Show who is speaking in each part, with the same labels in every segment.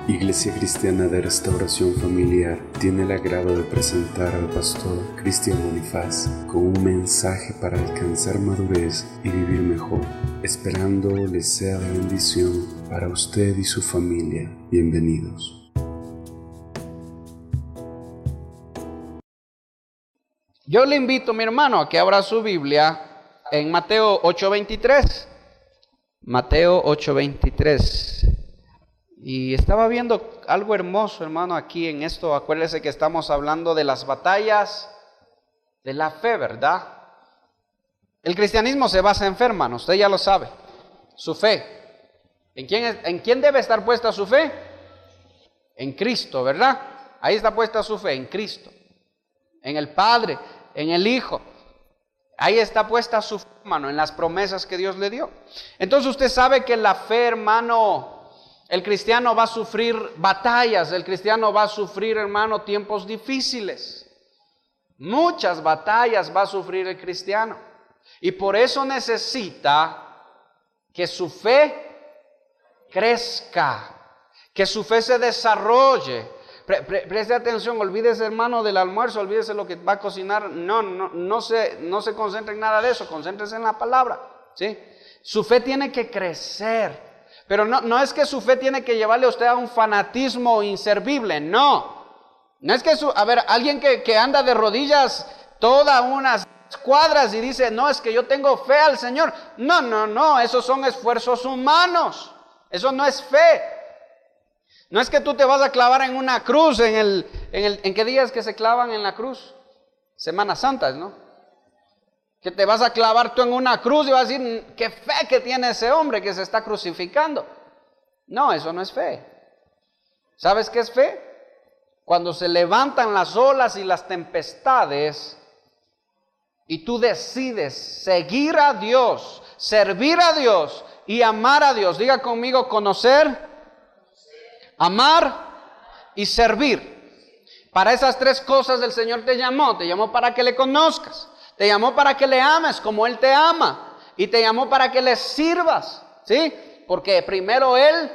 Speaker 1: Iglesia Cristiana de Restauración Familiar tiene el agrado de presentar al pastor Cristian Bonifaz con un mensaje para alcanzar madurez y vivir mejor, esperando les sea de bendición para usted y su familia. Bienvenidos.
Speaker 2: Yo le invito, mi hermano, a que abra su Biblia en Mateo 8:23. Mateo 8:23. Y estaba viendo algo hermoso, hermano, aquí en esto. Acuérdese que estamos hablando de las batallas de la fe, ¿verdad? El cristianismo se basa en fe, hermano, usted ya lo sabe. Su fe. ¿En quién debe estar puesta su fe? En Cristo, ¿verdad? Ahí está puesta su fe, en Cristo. En el Padre, en el Hijo. Ahí está puesta su fe, hermano, en las promesas que Dios le dio. Entonces usted sabe que la fe, hermano, el cristiano va a sufrir batallas, el cristiano va a sufrir, hermano, tiempos difíciles. Muchas batallas va a sufrir el cristiano. Y por eso necesita que su fe crezca, que su fe se desarrolle. Preste atención, olvídese, hermano, del almuerzo, olvídese lo que va a cocinar. No se concentre en nada de eso, concéntrese en la palabra, ¿sí? Su fe tiene que crecer. Pero no es que su fe tiene que llevarle a usted a un fanatismo inservible, no. No es que alguien que anda de rodillas todas unas cuadras y dice, no, es que yo tengo fe al Señor. No, esos son esfuerzos humanos. Eso no es fe. No es que tú te vas a clavar en una cruz, ¿en qué días que se clavan en la cruz? Semana Santa, ¿no? Que te vas a clavar tú en una cruz y vas a decir, qué fe que tiene ese hombre que se está crucificando. No, eso no es fe. ¿Sabes qué es fe? Cuando se levantan las olas y las tempestades y tú decides seguir a Dios, servir a Dios y amar a Dios. Diga conmigo, conocer, amar y servir. Para esas tres cosas el Señor te llamó para que le conozcas. Te llamó para que le ames como Él te ama. Y te llamó para que le sirvas, ¿sí? Porque primero Él,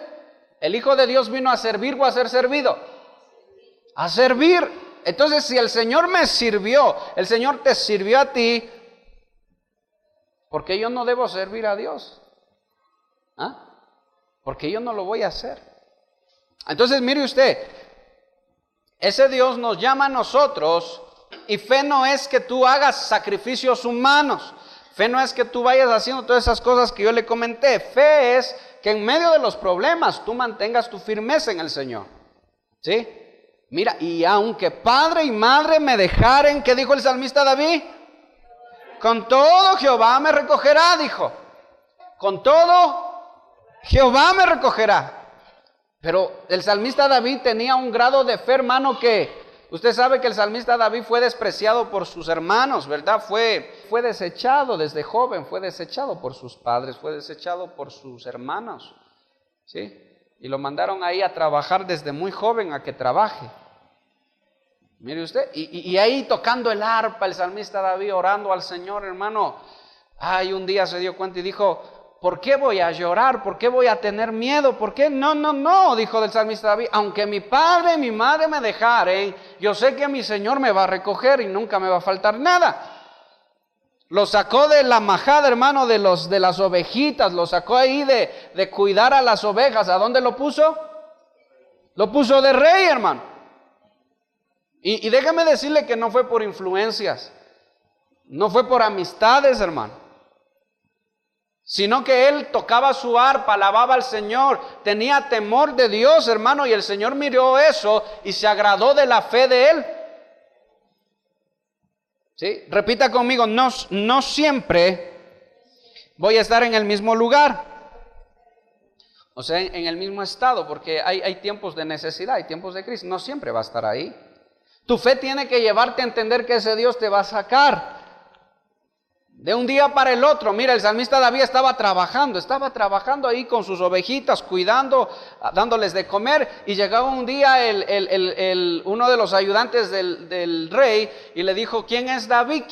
Speaker 2: el Hijo de Dios, vino a servir o a ser servido. A servir. Entonces, si el Señor me sirvió, el Señor te sirvió a ti, ¿por qué yo no debo servir a Dios? ¿Ah? Porque yo no lo voy a hacer. Entonces, mire usted, ese Dios nos llama a nosotros. Y fe no es que tú hagas sacrificios humanos. Fe no es que tú vayas haciendo todas esas cosas que yo le comenté. Fe es que en medio de los problemas tú mantengas tu firmeza en el Señor. ¿Sí? Mira, y aunque padre y madre me dejaren, ¿qué dijo el salmista David? Con todo Jehová me recogerá, dijo. Con todo Jehová me recogerá. Pero el salmista David tenía un grado de fe, hermano, que usted sabe que el salmista David fue despreciado por sus hermanos, ¿verdad? Fue desechado desde joven, fue desechado por sus padres, fue desechado por sus hermanos, ¿sí? Y lo mandaron ahí a trabajar desde muy joven a que trabaje. Mire usted, y ahí tocando el arpa, el salmista David orando al Señor, hermano. Ay, un día se dio cuenta y dijo, ¿por qué voy a llorar? ¿Por qué voy a tener miedo? ¿Por qué? No, dijo el salmista David. Aunque mi padre y mi madre me dejaren, yo sé que mi Señor me va a recoger y nunca me va a faltar nada. Lo sacó de la majada, hermano, de las ovejitas. Lo sacó ahí de cuidar a las ovejas. ¿A dónde lo puso? Lo puso de rey, hermano. Y déjame decirle que no fue por influencias. No fue por amistades, hermano. Sino que él tocaba su arpa, alababa al Señor, tenía temor de Dios, hermano, y el Señor miró eso y se agradó de la fe de él. ¿Sí? Repita conmigo, no siempre voy a estar en el mismo lugar, o sea, en el mismo estado, porque hay tiempos de necesidad, hay tiempos de crisis, no siempre va a estar ahí. Tu fe tiene que llevarte a entender que ese Dios te va a sacar de un día para el otro. Mira, el salmista David estaba trabajando ahí con sus ovejitas, cuidando, dándoles de comer, y llegaba un día uno de los ayudantes del rey y le dijo, ¿quién es David?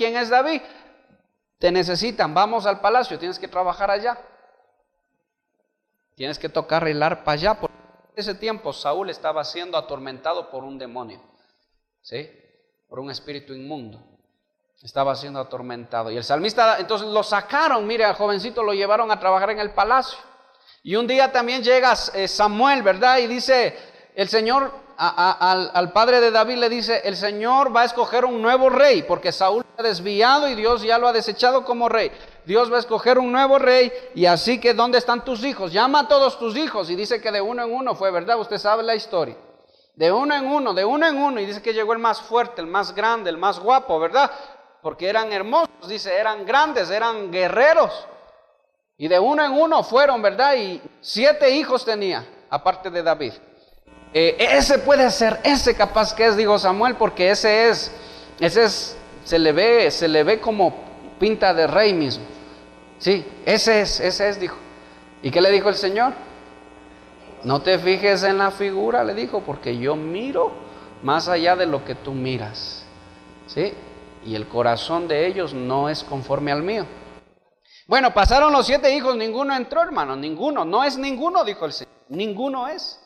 Speaker 2: te necesitan, vamos al palacio, tienes que trabajar allá. Tienes que tocar el arpa allá. Por ese tiempo Saúl estaba siendo atormentado por un demonio, ¿sí? Por un espíritu inmundo. Estaba siendo atormentado. Y el salmista, entonces lo sacaron, mire, al jovencito lo llevaron a trabajar en el palacio. Y un día también llega Samuel, ¿verdad? Y dice, el Señor, al padre de David le dice, el Señor va a escoger un nuevo rey, porque Saúl se ha desviado y Dios ya lo ha desechado como rey. Dios va a escoger un nuevo rey, y así que ¿dónde están tus hijos? Llama a todos tus hijos. Y dice que de uno en uno fue, ¿verdad? Usted sabe la historia. De uno en uno, y dice que llegó el más fuerte, el más grande, el más guapo, ¿verdad? Porque eran hermosos, dice, eran grandes, eran guerreros. Y de uno en uno fueron, ¿verdad? Y 7 hijos tenía, aparte de David. Ese puede ser, ese capaz que es, dijo Samuel, porque ese es, se le ve como pinta de rey mismo. Sí, ese es, dijo. ¿Y qué le dijo el Señor? No te fijes en la figura, le dijo, porque yo miro más allá de lo que tú miras. ¿Sí? Y el corazón de ellos no es conforme al mío. Bueno, pasaron los 7 hijos, ninguno entró, hermano, ninguno, no es ninguno, dijo el Señor, ninguno es.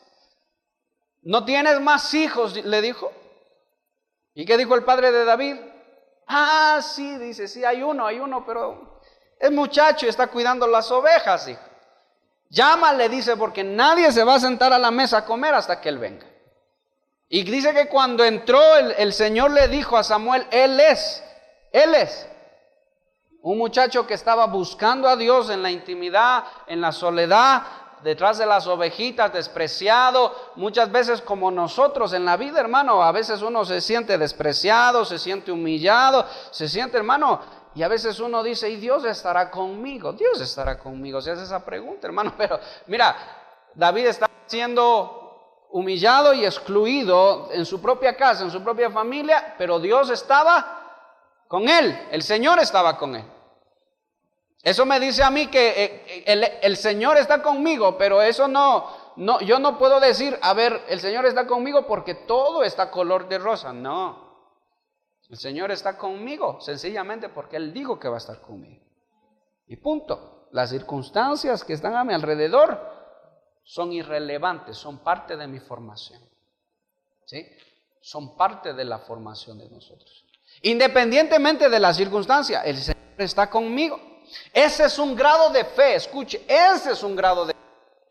Speaker 2: ¿No tienes más hijos?, le dijo. ¿Y qué dijo el padre de David? Ah, sí, dice, sí, hay uno, pero es muchacho y está cuidando las ovejas, hijo. Llámale, dice, porque nadie se va a sentar a la mesa a comer hasta que él venga. Y dice que cuando entró el Señor le dijo a Samuel, Él es un muchacho que estaba buscando a Dios en la intimidad, en la soledad, detrás de las ovejitas, despreciado, muchas veces como nosotros en la vida, hermano, a veces uno se siente despreciado, se siente humillado, se siente, hermano, y a veces uno dice, y Dios estará conmigo, se hace esa pregunta, hermano, pero mira, David está siendo humillado y excluido en su propia casa, en su propia familia, pero Dios estaba con él, el Señor estaba con él. Eso me dice a mí que el Señor está conmigo, pero eso no, yo no puedo decir, a ver, el Señor está conmigo porque todo está color de rosa. No, el Señor está conmigo sencillamente porque Él dijo que va a estar conmigo. Y punto. Las circunstancias que están a mi alrededor son irrelevantes, son parte de mi formación. ¿Sí? Son parte de la formación de nosotros. Independientemente de la circunstancia, el Señor está conmigo. Ese es un grado de fe, escuche, ese es un grado de fe.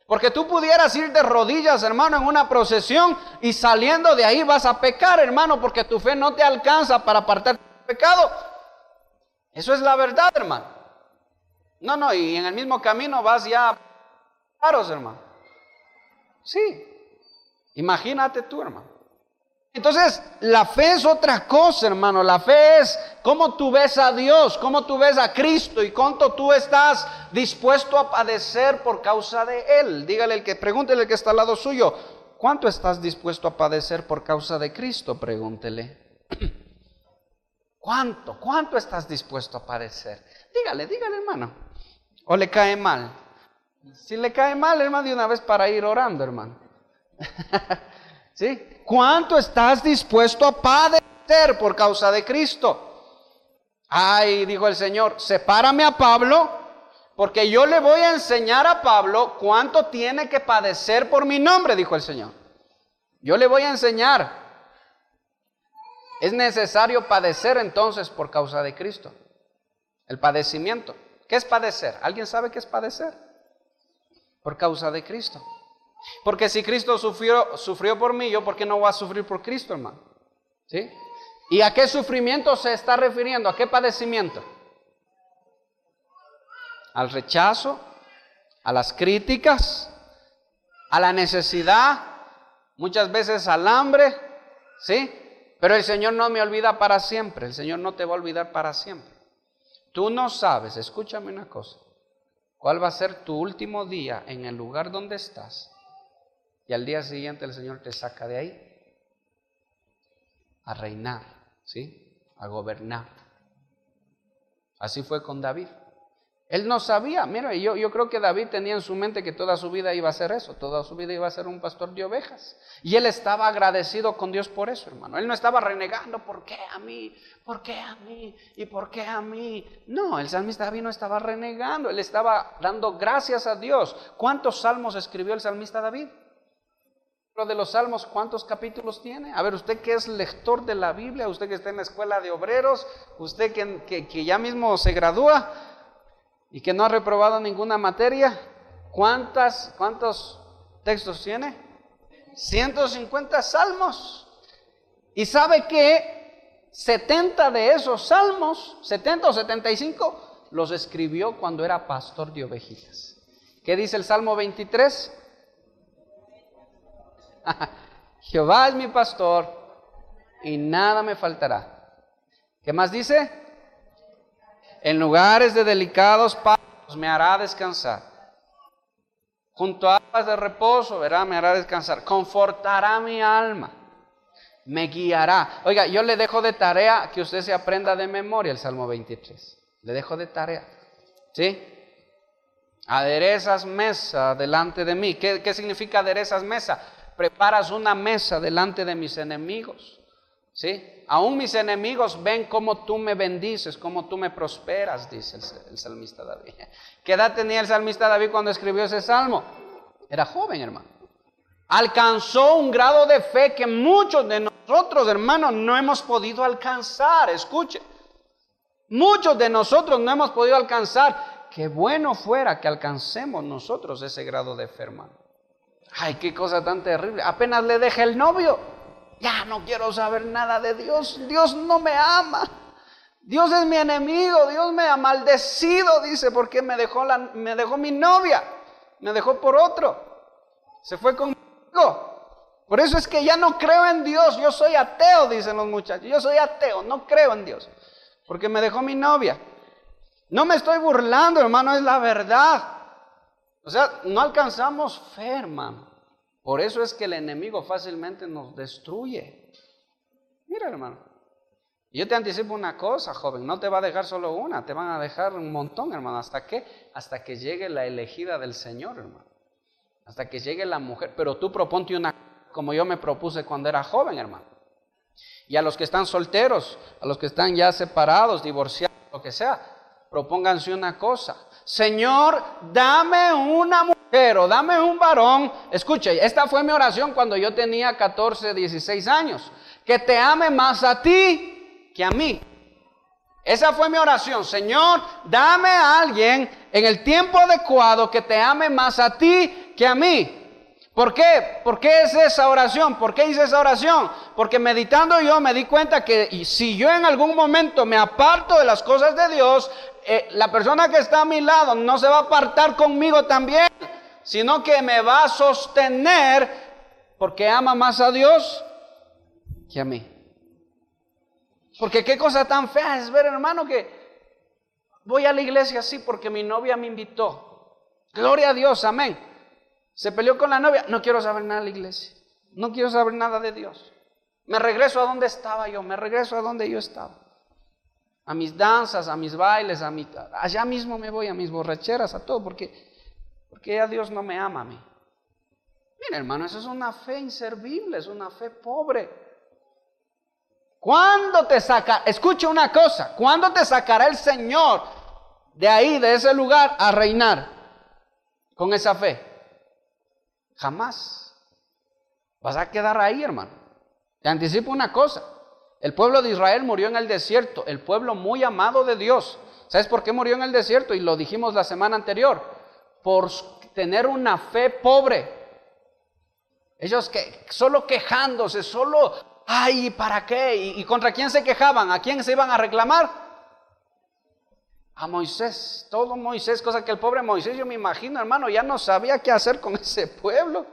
Speaker 2: Porque tú pudieras ir de rodillas, hermano, en una procesión y saliendo de ahí vas a pecar, hermano, porque tu fe no te alcanza para apartarte del pecado. Eso es la verdad, hermano. No, y en el mismo camino vas ya paros, hermano. Sí, imagínate tú, hermano. Entonces, la fe es otra cosa, hermano. La fe es cómo tú ves a Dios, cómo tú ves a Cristo y cuánto tú estás dispuesto a padecer por causa de Él. Pregúntele al que está al lado suyo, ¿cuánto estás dispuesto a padecer por causa de Cristo? Pregúntele. ¿Cuánto estás dispuesto a padecer? Dígale, hermano. ¿O le cae mal? Si le cae mal, hermano, de una vez para ir orando, hermano. ¿Sí? ¿Cuánto estás dispuesto a padecer por causa de Cristo? Ay, dijo el Señor, sepárame a Pablo, porque yo le voy a enseñar a Pablo cuánto tiene que padecer por mi nombre, dijo el Señor. Yo le voy a enseñar. Es necesario padecer entonces por causa de Cristo. El padecimiento. ¿Qué es padecer? ¿Alguien sabe qué es padecer? Por causa de Cristo. Porque si Cristo sufrió por mí, ¿yo por qué no voy a sufrir por Cristo, hermano? ¿Sí? ¿Y a qué sufrimiento se está refiriendo? ¿A qué padecimiento? Al rechazo, a las críticas, a la necesidad, muchas veces al hambre, ¿sí? Pero el Señor no me olvida para siempre, el Señor no te va a olvidar para siempre. Tú no sabes, escúchame una cosa, cuál va a ser tu último día en el lugar donde estás. Y al día siguiente el Señor te saca de ahí a reinar, ¿sí? A gobernar. Así fue con David. Él no sabía. Mira, yo creo que David tenía en su mente que toda su vida iba a ser eso, toda su vida iba a ser un pastor de ovejas. Y él estaba agradecido con Dios por eso, hermano. Él no estaba renegando, ¿por qué a mí? ¿Por qué a mí? ¿Y por qué a mí? No, el salmista David no estaba renegando, él estaba dando gracias a Dios. ¿Cuántos salmos escribió el salmista David? Lo de los salmos, ¿cuántos capítulos tiene? A ver, usted que es lector de la Biblia, usted que está en la escuela de obreros, usted que ya mismo se gradúa y que no ha reprobado ninguna materia, ¿cuántos textos tiene? 150 salmos. Y sabe que 70 de esos salmos, 70 o 75, los escribió cuando era pastor de ovejitas. ¿Qué dice el Salmo 23? Jehová es mi pastor y nada me faltará. ¿Qué más dice? En lugares de delicados pastos me hará descansar. Junto a aguas de reposo, ¿verdad? Me hará descansar. Confortará mi alma. Me guiará. Oiga, yo le dejo de tarea que usted se aprenda de memoria el Salmo 23. Le dejo de tarea. ¿Sí? Aderezas mesa delante de mí. ¿Qué significa aderezas mesa? Preparas una mesa delante de mis enemigos. ¿Sí? Aún mis enemigos ven cómo tú me bendices, cómo tú me prosperas, dice el salmista David. ¿Qué edad tenía el salmista David cuando escribió ese salmo? Era joven, hermano. Alcanzó un grado de fe que muchos de nosotros, hermanos, no hemos podido alcanzar. Escuche, muchos de nosotros no hemos podido alcanzar. Qué bueno fuera que alcancemos nosotros ese grado de fe, hermano. Ay, qué cosa tan terrible. Apenas le deja el novio, ya no quiero saber nada de Dios. Dios no me ama. Dios es mi enemigo. Dios me ha maldecido, dice, porque me dejó mi novia. Me dejó por otro. Se fue conmigo. Por eso es que ya no creo en Dios. Yo soy ateo, dicen los muchachos. Yo soy ateo, no creo en Dios, porque me dejó mi novia. No me estoy burlando, hermano, es la verdad. O sea, no alcanzamos fe, hermano. Por eso es que el enemigo fácilmente nos destruye. Mira, hermano, yo te anticipo una cosa, joven, no te va a dejar solo una, te van a dejar un montón, hermano. ¿Hasta qué? Hasta que llegue la elegida del Señor, hermano. Hasta que llegue la mujer. Pero tú proponte una, como yo me propuse cuando era joven, hermano. Y a los que están solteros, a los que están ya separados, divorciados, lo que sea, propónganse una cosa. Señor, dame una mujer o dame un varón. Escuche, esta fue mi oración cuando yo tenía 14, 16 años. Que te ame más a ti que a mí. Esa fue mi oración. Señor, dame a alguien en el tiempo adecuado que te ame más a ti que a mí. ¿Por qué? ¿Por qué es esa oración? ¿Por qué hice esa oración? Porque meditando yo me di cuenta que si yo en algún momento me aparto de las cosas de Dios, la persona que está a mi lado no se va a apartar conmigo también, sino que me va a sostener porque ama más a Dios que a mí. Porque qué cosa tan fea es ver, hermano, que voy a la iglesia así porque mi novia me invitó. Gloria a Dios, amén. Se peleó con la novia, no quiero saber nada de la iglesia, no quiero saber nada de Dios. Me regreso a donde estaba yo, me regreso a donde yo estaba. A mis danzas, a mis bailes, allá mismo me voy, a mis borracheras, a todo, porque ya Dios no me ama a mí. Mira, hermano, eso es una fe inservible, es una fe pobre. ¿Cuándo te saca? Escucha una cosa, ¿cuándo te sacará el Señor de ahí, de ese lugar, a reinar con esa fe? Jamás. Vas a quedar ahí, hermano. Te anticipo una cosa. El pueblo de Israel murió en el desierto, el pueblo muy amado de Dios. ¿Sabes por qué murió en el desierto? Y lo dijimos la semana anterior. Por tener una fe pobre. Ellos solo quejándose, solo, ay, ¿para qué? ¿Y contra quién se quejaban? ¿A quién se iban a reclamar? A Moisés, todo Moisés, cosa que el pobre Moisés, yo me imagino, hermano, ya no sabía qué hacer con ese pueblo.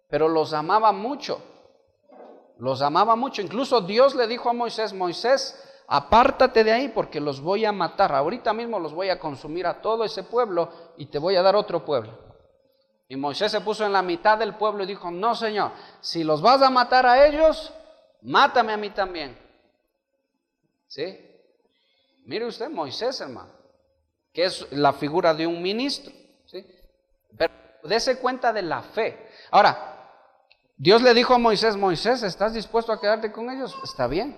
Speaker 2: Pero los amaba mucho. Los amaba mucho. Incluso Dios le dijo a Moisés, Moisés, apártate de ahí porque los voy a matar. Ahorita mismo los voy a consumir a todo ese pueblo y te voy a dar otro pueblo. Y Moisés se puso en la mitad del pueblo y dijo, no, Señor, si los vas a matar a ellos, mátame a mí también. ¿Sí? Mire usted, Moisés, hermano. que es la figura de un ministro, ¿sí? Pero dése cuenta de la fe. Ahora, Dios le dijo a Moisés, Moisés, ¿estás dispuesto a quedarte con ellos? Está bien,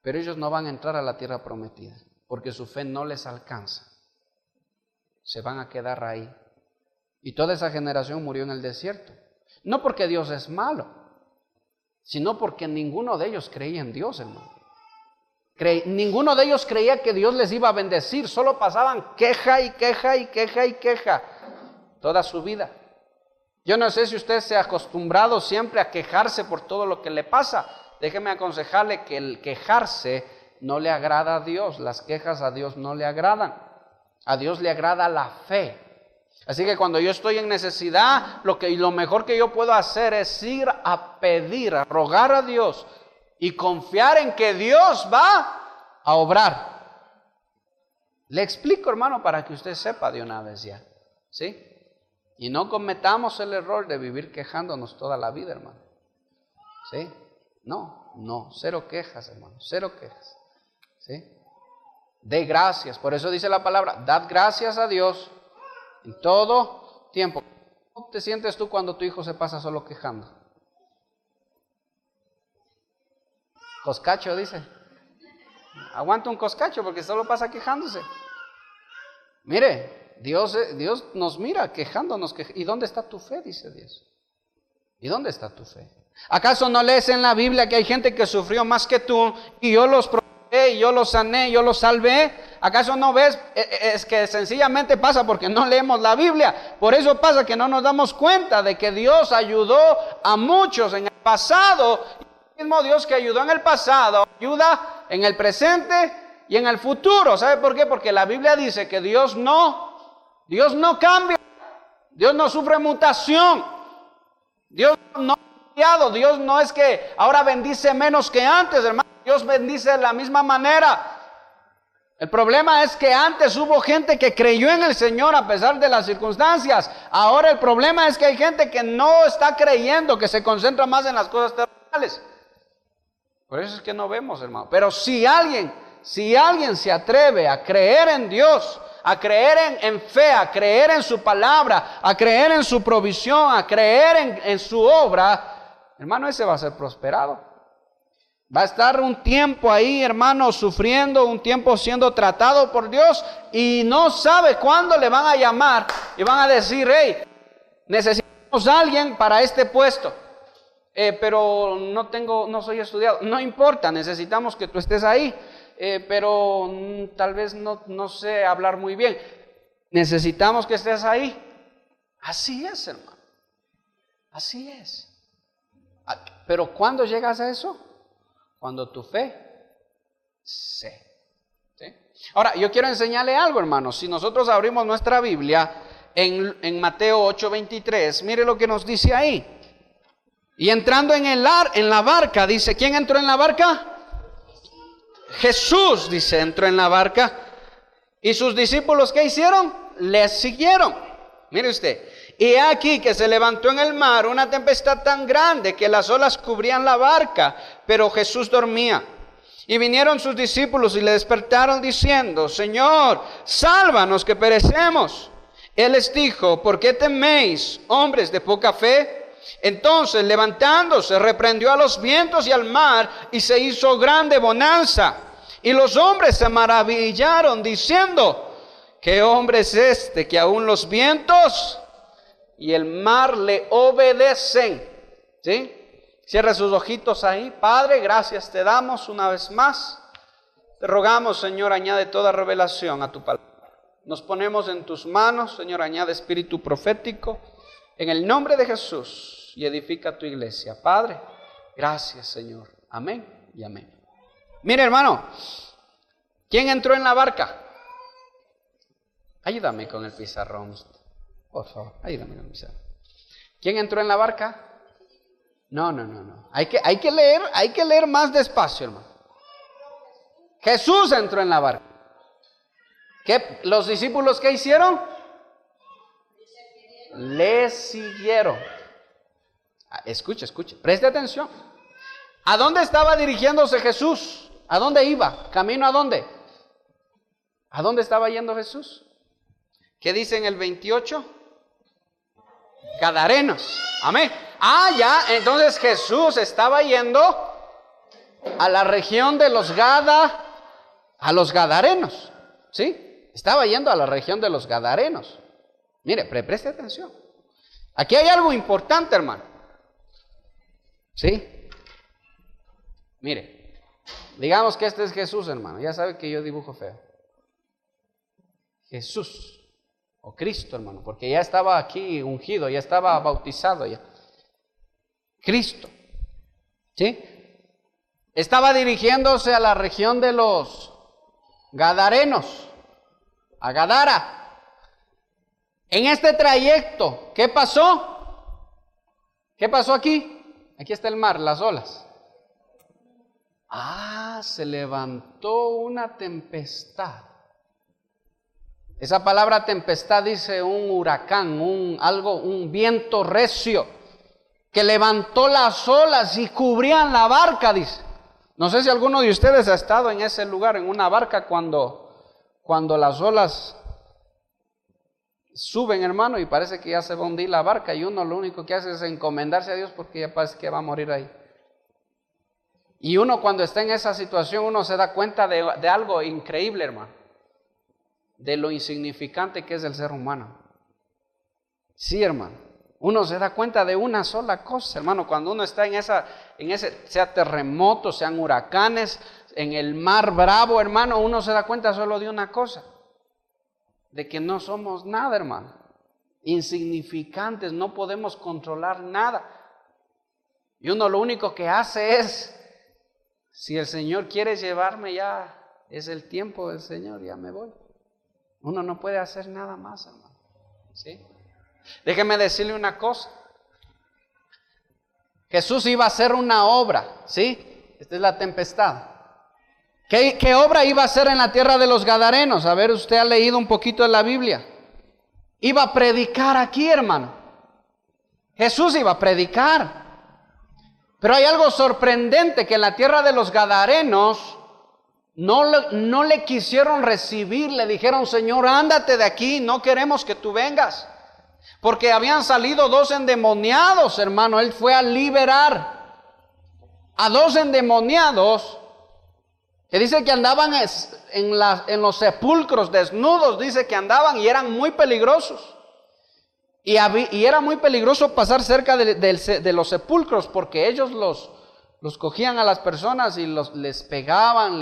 Speaker 2: pero ellos no van a entrar a la tierra prometida, porque su fe no les alcanza. Se van a quedar ahí. Y toda esa generación murió en el desierto. No porque Dios es malo, sino porque ninguno de ellos creía en Dios, hermano. Ninguno de ellos creía que Dios les iba a bendecir. Solo pasaban queja y queja y queja y queja toda su vida. Yo no sé si usted se ha acostumbrado siempre a quejarse por todo lo que le pasa. Déjeme aconsejarle que el quejarse no le agrada a Dios. Las quejas a Dios no le agradan. A Dios le agrada la fe. Así que cuando yo estoy en necesidad, lo mejor que yo puedo hacer es ir a pedir, a rogar a Dios y confiar en que Dios va a obrar. Le explico, hermano, para que usted sepa de una vez ya, ¿sí? Y no cometamos el error de vivir quejándonos toda la vida, hermano, ¿sí? No, cero quejas, hermano, cero quejas, ¿sí? De gracias, por eso dice la palabra, dad gracias a Dios en todo tiempo. ¿Cómo te sientes tú cuando tu hijo se pasa solo quejando? Coscacho, dice. Aguanta un coscacho porque solo pasa quejándose. Mire, Dios nos mira quejándonos. ¿Y dónde está tu fe? Dice Dios. ¿Y dónde está tu fe? ¿Acaso no lees en la Biblia que hay gente que sufrió más que tú y yo los proteí, yo los sané, yo los salvé? ¿Acaso no ves? Es que sencillamente pasa porque no leemos la Biblia. Por eso pasa que no nos damos cuenta de que Dios ayudó a muchos en el pasado. El mismo Dios que ayudó en el pasado, ayuda en el presente y en el futuro. ¿Sabe por qué? Porque la Biblia dice que Dios no cambia. Dios no sufre mutación. Dios no ha cambiado. Dios no es que ahora bendice menos que antes, hermano. Dios bendice de la misma manera. El problema es que antes hubo gente que creyó en el Señor a pesar de las circunstancias. Ahora el problema es que hay gente que no está creyendo, que se concentra más en las cosas terrenales. Por eso es que no vemos, hermano. Pero si alguien se atreve a creer en Dios, a creer en fe, a creer en su palabra, a creer en su provisión, a creer en su obra, hermano, ese va a ser prosperado. Va a estar un tiempo ahí, hermano, sufriendo, un tiempo siendo tratado por Dios y no sabe cuándo le van a llamar y van a decir, hey, necesitamos a alguien para este puesto. Pero no soy estudiado. No importa, necesitamos que tú estés ahí. Pero tal vez no sé hablar muy bien. Necesitamos que estés ahí. Así es, hermano. Así es. Pero ¿cuándo llegas a eso? Cuando tu fe ¿sí? Ahora, yo quiero enseñarle algo, hermano. Si nosotros abrimos nuestra Biblia en Mateo 8:23, mire lo que nos dice ahí. Y entrando en la barca, dice, ¿quién entró en la barca? Jesús, dice, entró en la barca. ¿Y sus discípulos qué hicieron? Les siguieron. Mire usted. Y aquí que se levantó en el mar una tempestad tan grande que las olas cubrían la barca, pero Jesús dormía. Y vinieron sus discípulos y le despertaron diciendo, Señor, sálvanos que perecemos. Él les dijo, ¿por qué teméis, hombres de poca fe? Entonces, levantándose, reprendió a los vientos y al mar, y se hizo grande bonanza. Y los hombres se maravillaron, diciendo, ¿qué hombre es este que aún los vientos y el mar le obedecen? ¿Sí? Cierra sus ojitos ahí. Padre, gracias te damos una vez más. Te rogamos, Señor, añade toda revelación a tu palabra. Nos ponemos en tus manos, Señor, añade espíritu profético. En el nombre de Jesús, y edifica tu iglesia. Padre, gracias, Señor. Amén y amén. Mire, hermano, ¿quién entró en la barca? Ayúdame con el pizarrón, por favor, ayúdame con el pizarrón. ¿Quién entró en la barca? No. Hay que leer más despacio, hermano. Jesús entró en la barca. ¿Los discípulos qué hicieron? Le siguieron. Escuche, preste atención. ¿A dónde estaba dirigiéndose Jesús? ¿A dónde iba? ¿Camino a dónde? ¿A dónde estaba yendo Jesús? ¿Qué dice en el 28? Gadarenos. Amén. Ya, entonces Jesús estaba yendo a la región de los Gadarenos. ¿Sí? Estaba yendo a la región de los Gadarenos. Mire, preste atención. Aquí hay algo importante, hermano. ¿Sí? Mire, digamos que este es Jesús, hermano. Ya sabe que yo dibujo feo. Jesús o Cristo, hermano, porque ya estaba aquí ungido, ya estaba bautizado ya. Cristo, ¿sí? Estaba dirigiéndose a la región de los Gadarenos, a Gadara. En este trayecto, ¿qué pasó? ¿Qué pasó aquí? Aquí está el mar, las olas. Se levantó una tempestad. Esa palabra tempestad dice un huracán, un viento recio que levantó las olas y cubrían la barca, dice. No sé si alguno de ustedes ha estado en ese lugar, en una barca, cuando las olas suben, hermano, y parece que ya se va a hundir la barca, y uno lo único que hace es encomendarse a Dios porque ya parece que va a morir ahí. Y uno cuando está en esa situación, uno se da cuenta de algo increíble, hermano. De lo insignificante que es el ser humano. Sí, hermano. Uno se da cuenta de una sola cosa, hermano. Cuando uno está en ese, sea terremotos, sean huracanes, en el mar bravo, hermano, uno se da cuenta solo de una cosa. De que no somos nada, hermano. Insignificantes, no podemos controlar nada. Y uno lo único que hace es, si el Señor quiere llevarme, ya es el tiempo del Señor, ya me voy. Uno no puede hacer nada más, hermano. ¿Sí? Déjeme decirle una cosa. Jesús iba a hacer una obra, ¿sí? Esta es la tempestad. ¿Qué obra iba a hacer en la tierra de los Gadarenos? A ver, usted ha leído un poquito de la Biblia. Iba a predicar aquí, hermano. Jesús iba a predicar. Pero hay algo sorprendente, que en la tierra de los Gadarenos no le quisieron recibir, le dijeron: Señor, ándate de aquí, no queremos que tú vengas. Porque habían salido 2 endemoniados, hermano. Él fue a liberar a 2 endemoniados que dice que andaban en los sepulcros desnudos, dice que andaban y eran muy peligrosos. Y era muy peligroso pasar cerca de los sepulcros, porque ellos los cogían a las personas y les pegaban,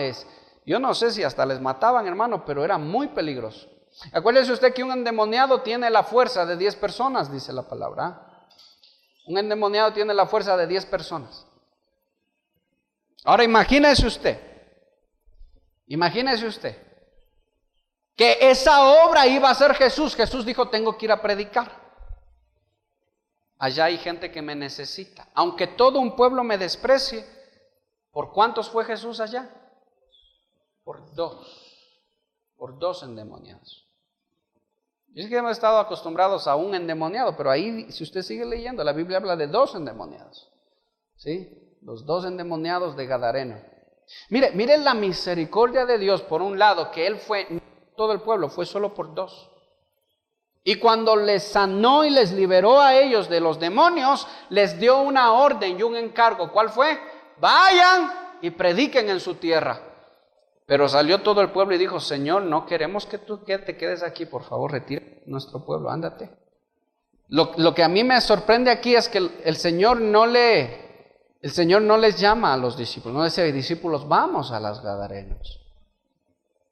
Speaker 2: yo no sé si hasta les mataban, hermano, pero era muy peligroso. Acuérdese usted que un endemoniado tiene la fuerza de 10 personas, dice la palabra. Un endemoniado tiene la fuerza de 10 personas. Ahora imagínese usted que esa obra iba a hacer Jesús. Jesús dijo: tengo que ir a predicar. Allá hay gente que me necesita. Aunque todo un pueblo me desprecie, ¿por cuántos fue Jesús allá? Por 2 endemoniados. Yo sé que hemos estado acostumbrados a un endemoniado, pero ahí, si usted sigue leyendo, la Biblia habla de 2 endemoniados. ¿Sí? Los 2 endemoniados de Gadareno. Mire la misericordia de Dios, por un lado, que Él fue, todo el pueblo, fue solo por 2. Y cuando les sanó y les liberó a ellos de los demonios, les dio una orden y un encargo. ¿Cuál fue? Vayan y prediquen en su tierra. Pero salió todo el pueblo y dijo: Señor, no queremos que tú te quedes aquí, por favor, retira nuestro pueblo, ándate. Lo que a mí me sorprende aquí es que el Señor no les llama a los discípulos, no dice: discípulos, vamos a los Gadarenos,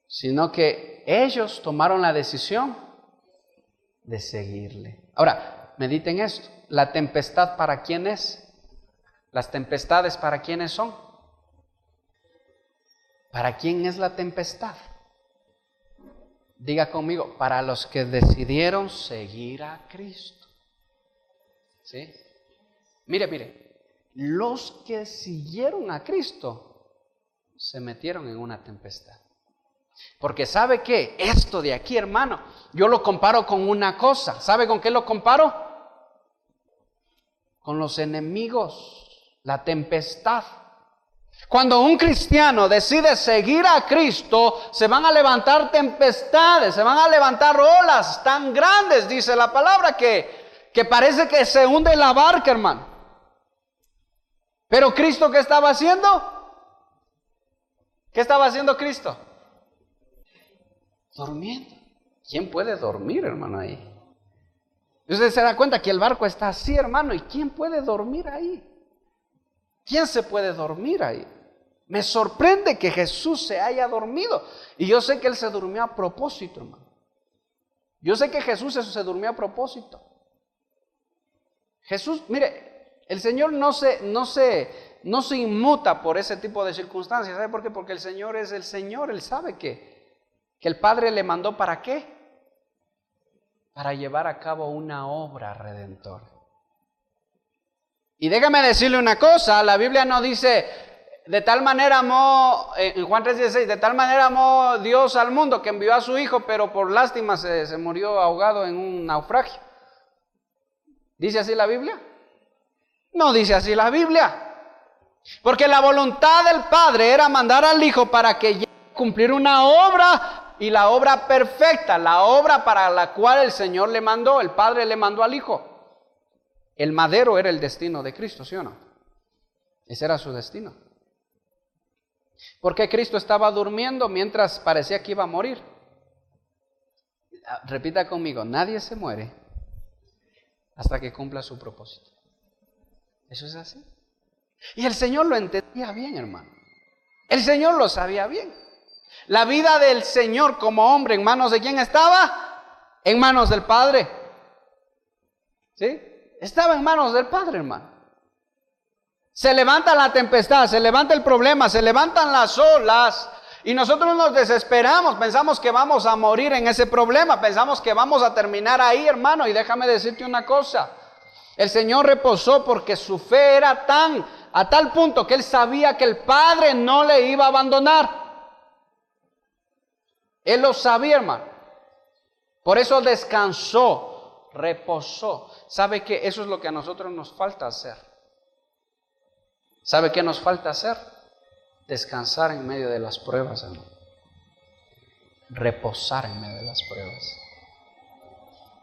Speaker 2: sino que ellos tomaron la decisión de seguirle. Ahora, mediten esto: la tempestad, ¿para quién es? Las tempestades, ¿para quiénes son? ¿Para quién es la tempestad? Diga conmigo: para los que decidieron seguir a Cristo. ¿Sí? Mire, los que siguieron a Cristo se metieron en una tempestad. Porque ¿sabe qué? Esto de aquí, hermano, yo lo comparo con una cosa. ¿Sabe con qué lo comparo? Con los enemigos, la tempestad. Cuando un cristiano decide seguir a Cristo, se van a levantar tempestades, se van a levantar olas tan grandes, dice la palabra, que parece que se hunde la barca, hermano. Pero Cristo, ¿qué estaba haciendo? ¿Qué estaba haciendo Cristo? Durmiendo. ¿Quién puede dormir, hermano, ahí? Usted se da cuenta que el barco está así, hermano, ¿y quién puede dormir ahí? ¿Quién se puede dormir ahí? Me sorprende que Jesús se haya dormido. Y yo sé que Él se durmió a propósito, hermano. Yo sé que Jesús se durmió a propósito. Jesús, mire, el Señor no se inmuta por ese tipo de circunstancias. ¿Sabe por qué? Porque el Señor es el Señor. Él sabe que el Padre le mandó ¿para qué? Para llevar a cabo una obra redentora. Y déjame decirle una cosa, la Biblia no dice, de tal manera amó, en Juan 3:16, de tal manera amó Dios al mundo que envió a su Hijo, pero por lástima se murió ahogado en un naufragio. ¿Dice así la Biblia? No dice así la Biblia. Porque la voluntad del Padre era mandar al Hijo para que llegue a cumplir una obra, y la obra perfecta, la obra para la cual el Señor le mandó, el Padre le mandó al Hijo. El madero era el destino de Cristo, ¿sí o no? Ese era su destino. Porque Cristo estaba durmiendo mientras parecía que iba a morir. Repita conmigo, nadie se muere hasta que cumpla su propósito. Eso es así. Y el Señor lo entendía bien, hermano. El Señor lo sabía bien. La vida del Señor como hombre, ¿en manos de quién estaba? En manos del Padre. ¿Sí? Estaba en manos del Padre, hermano. Se levanta la tempestad, se levanta el problema, se levantan las olas y nosotros nos desesperamos, pensamos que vamos a morir en ese problema, pensamos que vamos a terminar ahí, hermano. Y déjame decirte una cosa, el Señor reposó porque su fe era a tal punto que Él sabía que el Padre no le iba a abandonar. Él lo sabía, hermano. Por eso descansó, reposó. ¿Sabe qué? Eso es lo que a nosotros nos falta hacer. ¿Sabe qué nos falta hacer? Descansar en medio de las pruebas, hermano. Reposar en medio de las pruebas.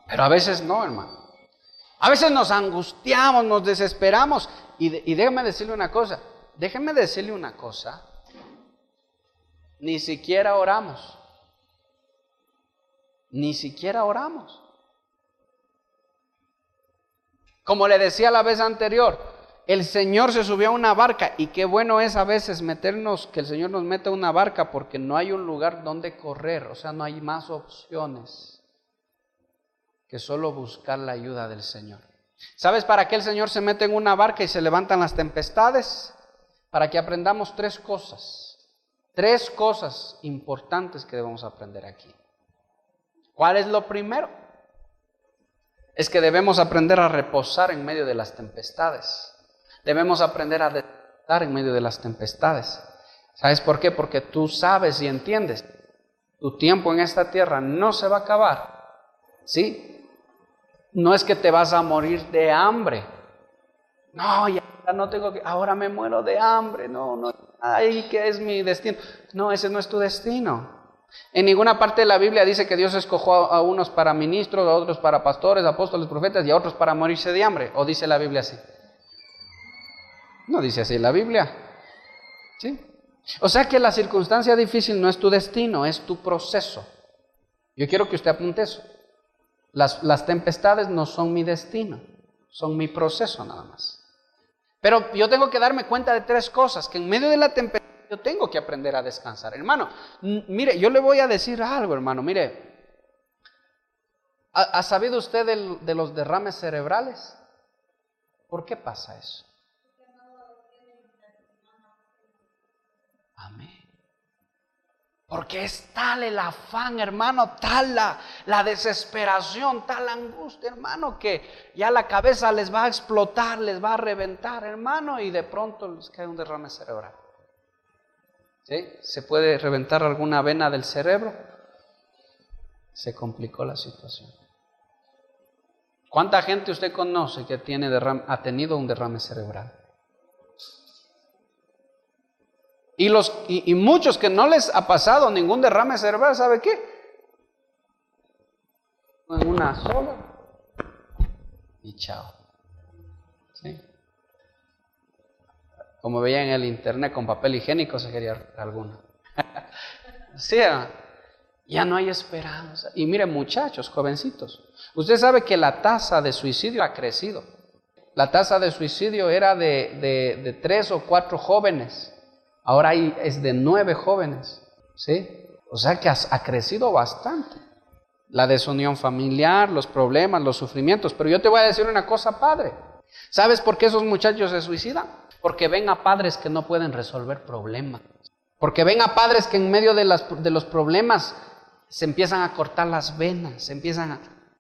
Speaker 2: Pero a veces no, hermano. A veces nos angustiamos, nos desesperamos. Y déjeme decirle una cosa. Ni siquiera oramos. Ni siquiera oramos. Como le decía la vez anterior, el Señor se subió a una barca, y qué bueno es a veces que el Señor nos meta a una barca, porque no hay un lugar donde correr, o sea, no hay más opciones que solo buscar la ayuda del Señor. ¿Sabes para qué el Señor se mete en una barca y se levantan las tempestades? Para que aprendamos tres cosas importantes que debemos aprender aquí. ¿Cuál es lo primero? Es que debemos aprender a reposar en medio de las tempestades. Debemos aprender a descansar en medio de las tempestades. ¿Sabes por qué? Porque tú sabes y entiendes, tu tiempo en esta tierra no se va a acabar. ¿Sí? No es que te vas a morir de hambre. No, ya no tengo que, ahora me muero de hambre. No, ay, ¿qué es mi destino? No, ese no es tu destino. En ninguna parte de la Biblia dice que Dios escogió a unos para ministros, a otros para pastores, apóstoles, profetas y a otros para morirse de hambre. ¿O dice la Biblia así? No dice así la Biblia. ¿Sí? O sea que la circunstancia difícil no es tu destino, es tu proceso. Yo quiero que usted apunte eso. Las tempestades no son mi destino, son mi proceso nada más. Pero yo tengo que darme cuenta de tres cosas, que en medio de la tempestad yo tengo que aprender a descansar. Hermano, mire, yo le voy a decir algo, hermano. Mire, ¿ha sabido usted de los derrames cerebrales? ¿Por qué pasa eso? Amén. Porque es tal el afán, hermano, tal la desesperación, tal la angustia, hermano, que ya la cabeza les va a explotar, les va a reventar, hermano, y de pronto les cae un derrame cerebral. ¿Sí? ¿Se puede reventar alguna vena del cerebro? Se complicó la situación. ¿Cuánta gente usted conoce que ha tenido un derrame cerebral? Y muchos que no les ha pasado ningún derrame cerebral, ¿sabe qué? En una sola y chao. ¿Sí? Como veía en el internet, con papel higiénico se quería alguna. Sí, ya no hay esperanza. Y miren, muchachos, jovencitos, usted sabe que la tasa de suicidio ha crecido. La tasa de suicidio era de 3 o 4 jóvenes. Ahora es de 9 jóvenes. ¿Sí? O sea que ha crecido bastante. La desunión familiar, los problemas, los sufrimientos. Pero yo te voy a decir una cosa, padre. ¿Sabes por qué esos muchachos se suicidan? Porque ven a padres que no pueden resolver problemas. Porque ven a padres que en medio de los problemas se empiezan a cortar las venas,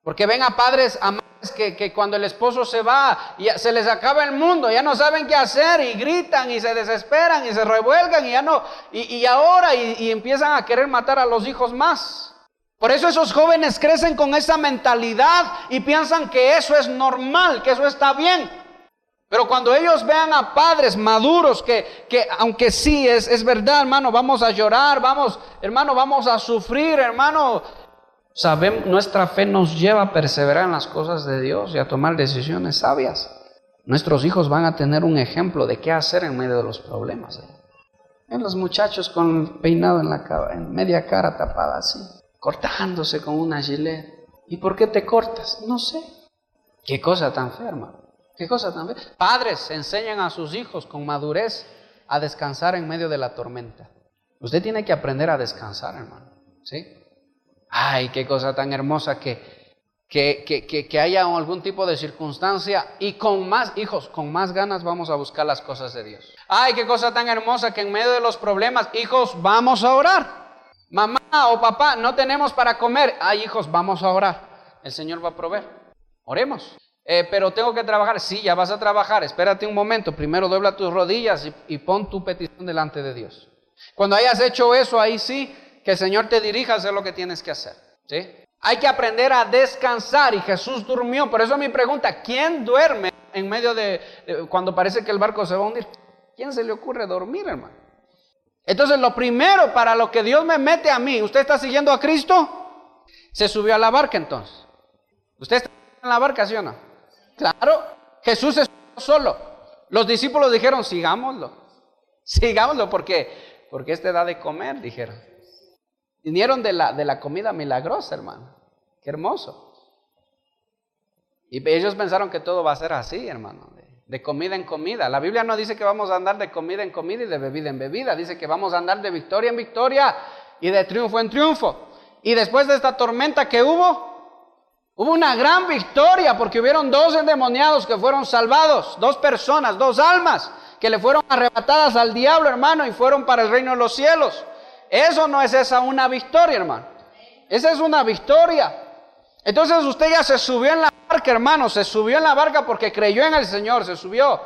Speaker 2: porque ven a padres, a madres que cuando el esposo se va, ya se les acaba el mundo, ya no saben qué hacer y gritan y se desesperan y se revuelgan y empiezan a querer matar a los hijos más. Por eso esos jóvenes crecen con esa mentalidad y piensan que eso es normal, que eso está bien. Pero cuando ellos vean a padres maduros que aunque sí es verdad, hermano, vamos a llorar, vamos a sufrir, hermano, sabemos, nuestra fe nos lleva a perseverar en las cosas de Dios y a tomar decisiones sabias. Nuestros hijos van a tener un ejemplo de qué hacer en medio de los problemas. Ven los muchachos con el peinado en media cara tapada así, cortándose con una gilet. ¿Y por qué te cortas? No sé. Qué cosa tan fea, hermano. ¿Qué cosa tan fea? Padres, enseñan a sus hijos con madurez a descansar en medio de la tormenta. Usted tiene que aprender a descansar, hermano. ¿Sí? Ay, qué cosa tan hermosa que haya algún tipo de circunstancia y con más ganas vamos a buscar las cosas de Dios. Ay, qué cosa tan hermosa que en medio de los problemas, hijos, vamos a orar. Mamá o papá, no tenemos para comer. Ay, hijos, vamos a orar. El Señor va a proveer. Oremos. Pero tengo que trabajar. Sí, ya vas a trabajar. Espérate un momento. Primero dobla tus rodillas y pon tu petición delante de Dios. Cuando hayas hecho eso, ahí sí, que el Señor te dirija a hacer lo que tienes que hacer. ¿Sí? Hay que aprender a descansar y Jesús durmió. Por eso mi pregunta, ¿quién duerme en medio cuando parece que el barco se va a hundir? ¿Quién se le ocurre dormir, hermano? Entonces lo primero para lo que Dios me mete a mí, ¿usted está siguiendo a Cristo? Se subió a la barca entonces. ¿Usted está en la barca, sí o no? Claro, Jesús se subió solo. Los discípulos dijeron, sigámoslo porque este da de comer, dijeron. Vinieron de la comida milagrosa, hermano. Qué hermoso. Y ellos pensaron que todo va a ser así, hermano, de comida en comida. La Biblia no dice que vamos a andar de comida en comida y de bebida en bebida. Dice que vamos a andar de victoria en victoria y de triunfo en triunfo. Y después de esta tormenta que hubo una gran victoria porque hubieron 2 endemoniados que fueron salvados, 2 personas, 2 almas que le fueron arrebatadas al diablo, hermano, y fueron para el reino de los cielos. Eso no es una victoria, hermano. Esa es una victoria. Entonces usted ya se subió en la barca, hermano, se subió en la barca porque creyó en el Señor, se subió.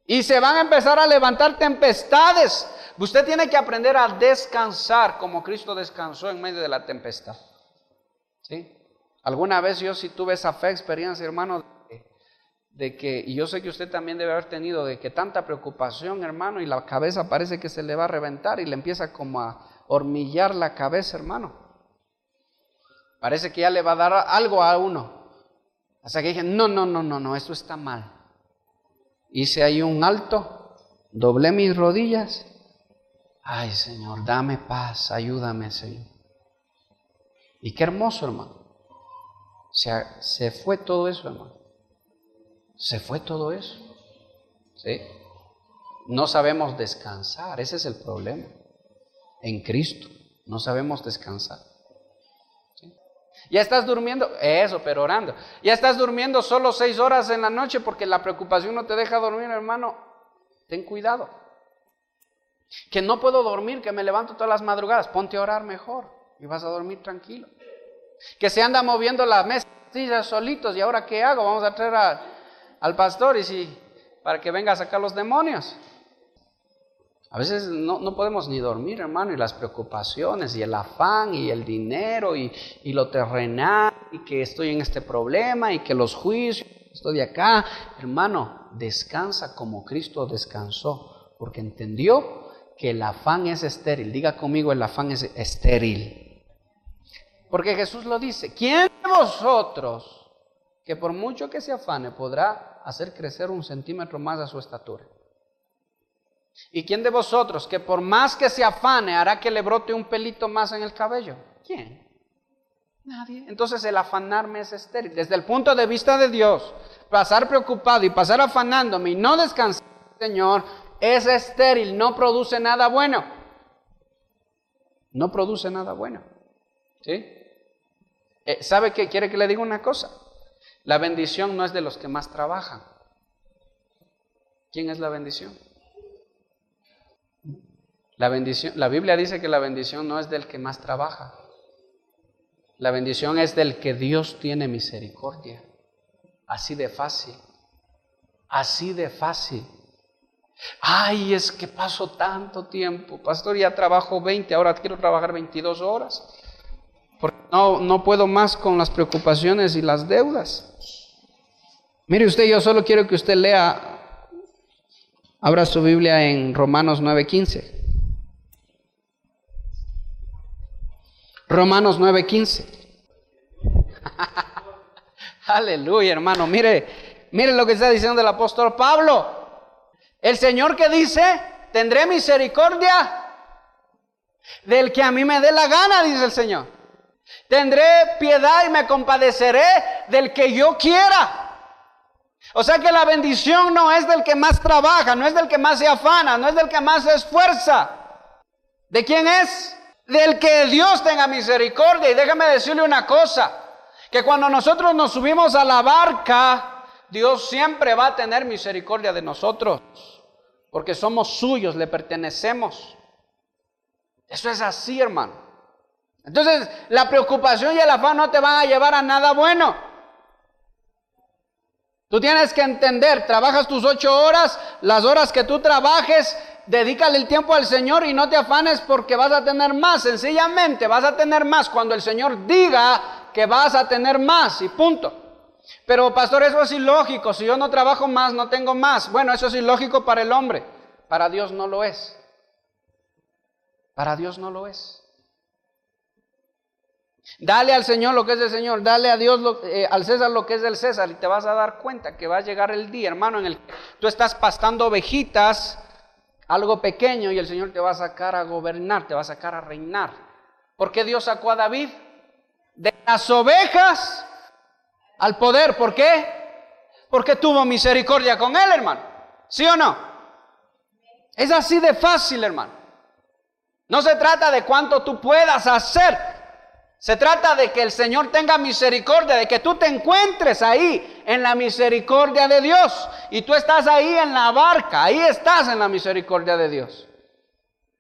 Speaker 2: Y se van a empezar a levantar tempestades. Usted tiene que aprender a descansar como Cristo descansó en medio de la tempestad. ¿Sí? Alguna vez yo sí tuve esa experiencia, hermano, y yo sé que usted también debe haber tenido, de que tanta preocupación, hermano, y la cabeza parece que se le va a reventar y le empieza como a hormiguear la cabeza, hermano. Parece que ya le va a dar algo a uno. Hasta que dije, no, esto está mal. Hice ahí un alto, doblé mis rodillas. Ay, Señor, dame paz, ayúdame, Señor. Y qué hermoso, hermano. Se fue todo eso, hermano. Se fue todo eso. ¿Sí? No sabemos descansar, ese es el problema. En Cristo, no sabemos descansar. ¿Sí? Ya estás durmiendo, pero orando. Ya estás durmiendo solo 6 horas en la noche porque la preocupación no te deja dormir, hermano. Ten cuidado. Que no puedo dormir, que me levanto todas las madrugadas. Ponte a orar mejor y vas a dormir tranquilo. Que se anda moviendo la mesa solitos, ¿y ahora qué hago? Vamos a traer al pastor para que venga a sacar los demonios. A veces no podemos ni dormir, hermano, y las preocupaciones y el afán y el dinero y lo terrenal y que estoy en este problema y que los juicios, estoy de acá. Hermano, descansa como Cristo descansó. porque entendió que el afán es estéril. Diga conmigo, el afán es estéril. Porque Jesús lo dice, ¿quién de vosotros que por mucho que se afane podrá hacer crecer 1 centímetro más a su estatura? ¿Y quién de vosotros que por más que se afane hará que le brote un pelito más en el cabello? ¿Quién? Nadie. Entonces el afanarme es estéril. Desde el punto de vista de Dios, pasar preocupado y pasar afanándome y no descansar, Señor, es estéril, no produce nada bueno. No produce nada bueno. ¿Sí? ¿Sabe qué? ¿Quiere que le diga una cosa? La bendición no es de los que más trabajan. ¿Quién es la bendición? La Biblia dice que la bendición no es del que más trabaja. La bendición es del que Dios tiene misericordia. Así de fácil. Así de fácil. Ay, es que paso tanto tiempo. Pastor, ya trabajo 20, ahora quiero trabajar 22 horas. Porque no puedo más con las preocupaciones y las deudas. Mire usted, yo solo quiero que usted lea, abra su Biblia en Romanos 9:15. Romanos 9:15. Aleluya, hermano. Mire lo que está diciendo el apóstol Pablo. El Señor que dice, tendré misericordia del que a mí me dé la gana, dice el Señor. Tendré piedad y me compadeceré del que yo quiera. O sea que la bendición no es del que más trabaja, no es del que más se afana, no es del que más se esfuerza. ¿De quién es? Del que Dios tenga misericordia. Y déjame decirle una cosa, que cuando nosotros nos subimos a la barca, Dios siempre va a tener misericordia de nosotros, porque somos suyos, le pertenecemos. Eso es así, hermano. Entonces, la preocupación y el afán no te van a llevar a nada bueno. Tú tienes que entender, trabajas tus 8 horas, las horas que tú trabajes, dedícale el tiempo al Señor y no te afanes porque vas a tener más. Sencillamente vas a tener más cuando el Señor diga que vas a tener más y punto. Pero pastor, eso es ilógico. Si yo no trabajo más, no tengo más. Bueno, eso es ilógico para el hombre. Para Dios no lo es. Para Dios no lo es. Dale al Señor lo que es del Señor, dale a Dios al César lo que es del César, y te vas a dar cuenta que va a llegar el día, hermano, en el que tú estás pastando ovejitas, algo pequeño, y el Señor te va a sacar a gobernar, te va a sacar a reinar. ¿Por qué Dios sacó a David? De las ovejas al poder. ¿Por qué? Porque tuvo misericordia con él, hermano. ¿Sí o no? Es así de fácil, hermano. No se trata de cuánto tú puedas hacer. Se trata de que el Señor tenga misericordia, de que tú te encuentres ahí en la misericordia de Dios. Y tú estás ahí en la barca, ahí estás en la misericordia de Dios.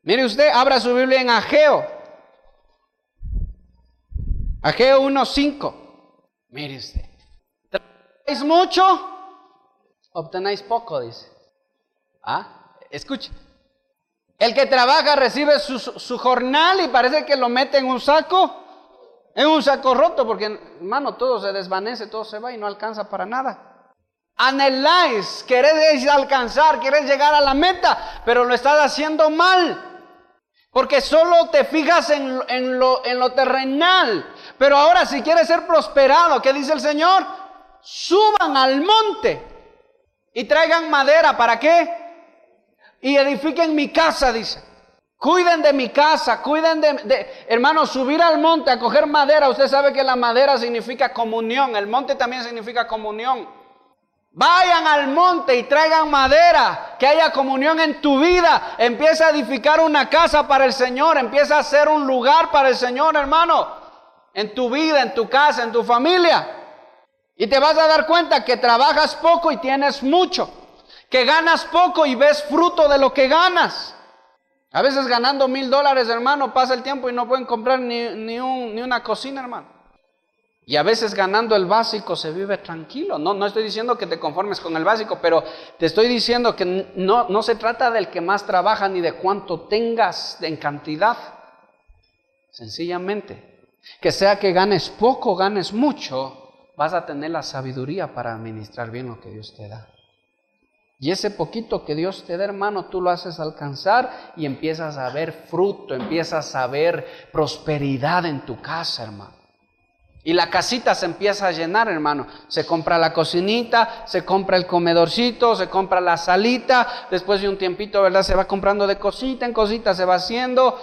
Speaker 2: Mire usted, abra su Biblia en Ageo. Ageo 1:5. Mire usted. ¿Trabajáis mucho? Obtenéis poco, dice. Escuche. El que trabaja recibe su jornal y parece que lo mete en un saco roto, porque hermano, todo se desvanece, todo se va y no alcanza para nada. Anheláis, queréis alcanzar, queréis llegar a la meta, pero lo estás haciendo mal, porque solo te fijas en lo terrenal. Pero ahora, si quieres ser prosperado, ¿qué dice el Señor? Suban al monte y traigan madera. ¿Para qué? Y edifiquen mi casa, dice. Cuiden de mi casa, cuiden hermanos, subir al monte a coger madera. Usted sabe que la madera significa comunión, el monte también significa comunión. Vayan al monte y traigan madera, que haya comunión en tu vida. Empieza a edificar una casa para el Señor, empieza a hacer un lugar para el Señor, hermano, en tu vida, en tu casa, en tu familia. Y te vas a dar cuenta que trabajas poco y tienes mucho, que ganas poco y ves fruto de lo que ganas. A veces ganando $1,000, hermano, pasa el tiempo y no pueden comprar ni una cocina, hermano. Y a veces ganando el básico se vive tranquilo. No estoy diciendo que te conformes con el básico, pero te estoy diciendo que no se trata del que más trabaja ni de cuánto tengas en cantidad. Sencillamente, que sea que ganes poco, ganes mucho, vas a tener la sabiduría para administrar bien lo que Dios te da. Y ese poquito que Dios te da, hermano, tú lo haces alcanzar y empiezas a ver fruto, empiezas a ver prosperidad en tu casa, hermano. Y la casita se empieza a llenar, hermano. Se compra la cocinita, se compra el comedorcito, se compra la salita. Después de un tiempito, ¿verdad? Se va comprando de cosita en cosita, se va haciendo.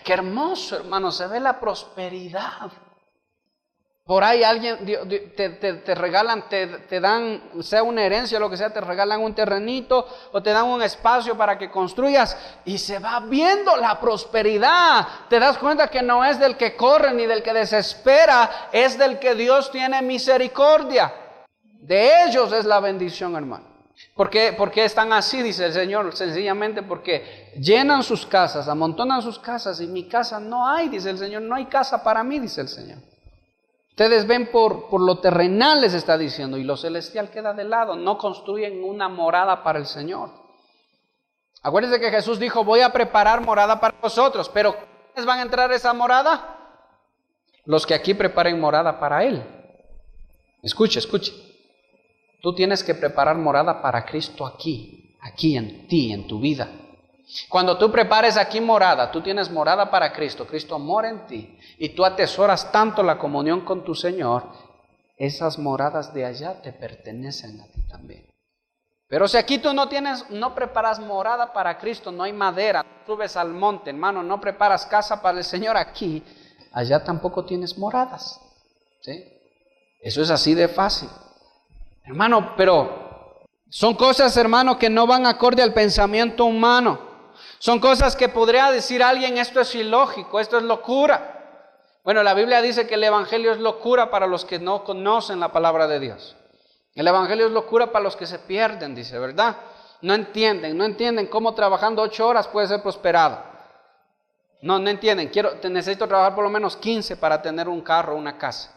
Speaker 2: Qué hermoso, hermano, se ve la prosperidad. Por ahí alguien te regalan, te dan, sea una herencia o lo que sea, te regalan un terrenito o te dan un espacio para que construyas y se va viendo la prosperidad. Te das cuenta que no es del que corre ni del que desespera, es del que Dios tiene misericordia. De ellos es la bendición, hermano. ¿Por qué están así? Dice el Señor. Sencillamente porque llenan sus casas, amontonan sus casas y mi casa no hay, dice el Señor. No hay casa para mí, dice el Señor. Ustedes ven por lo terrenal, les está diciendo, y lo celestial queda de lado. No construyen una morada para el Señor. Acuérdense que Jesús dijo, voy a preparar morada para vosotros, pero ¿quiénes van a entrar a esa morada? Los que aquí preparen morada para Él. Escuche. Tú tienes que preparar morada para Cristo aquí en ti, en tu vida. Cuando tú prepares aquí morada, tú tienes morada para Cristo, Cristo mora en ti y tú atesoras tanto la comunión con tu Señor, esas moradas de allá te pertenecen a ti también. Pero si aquí tú no preparas morada para Cristo, no hay madera, subes al monte, hermano, no preparas casa para el Señor aquí, allá tampoco tienes moradas, ¿sí? Eso es así de fácil. Hermano, pero son cosas, hermano, que no van acorde al pensamiento humano. Son cosas que podría decir alguien, esto es ilógico, esto es locura. Bueno, la Biblia dice que el Evangelio es locura para los que no conocen la palabra de Dios. El Evangelio es locura para los que se pierden, dice, ¿verdad? No entienden cómo trabajando 8 horas puede ser prosperado. No entienden, necesito trabajar por lo menos 15 para tener un carro, una casa.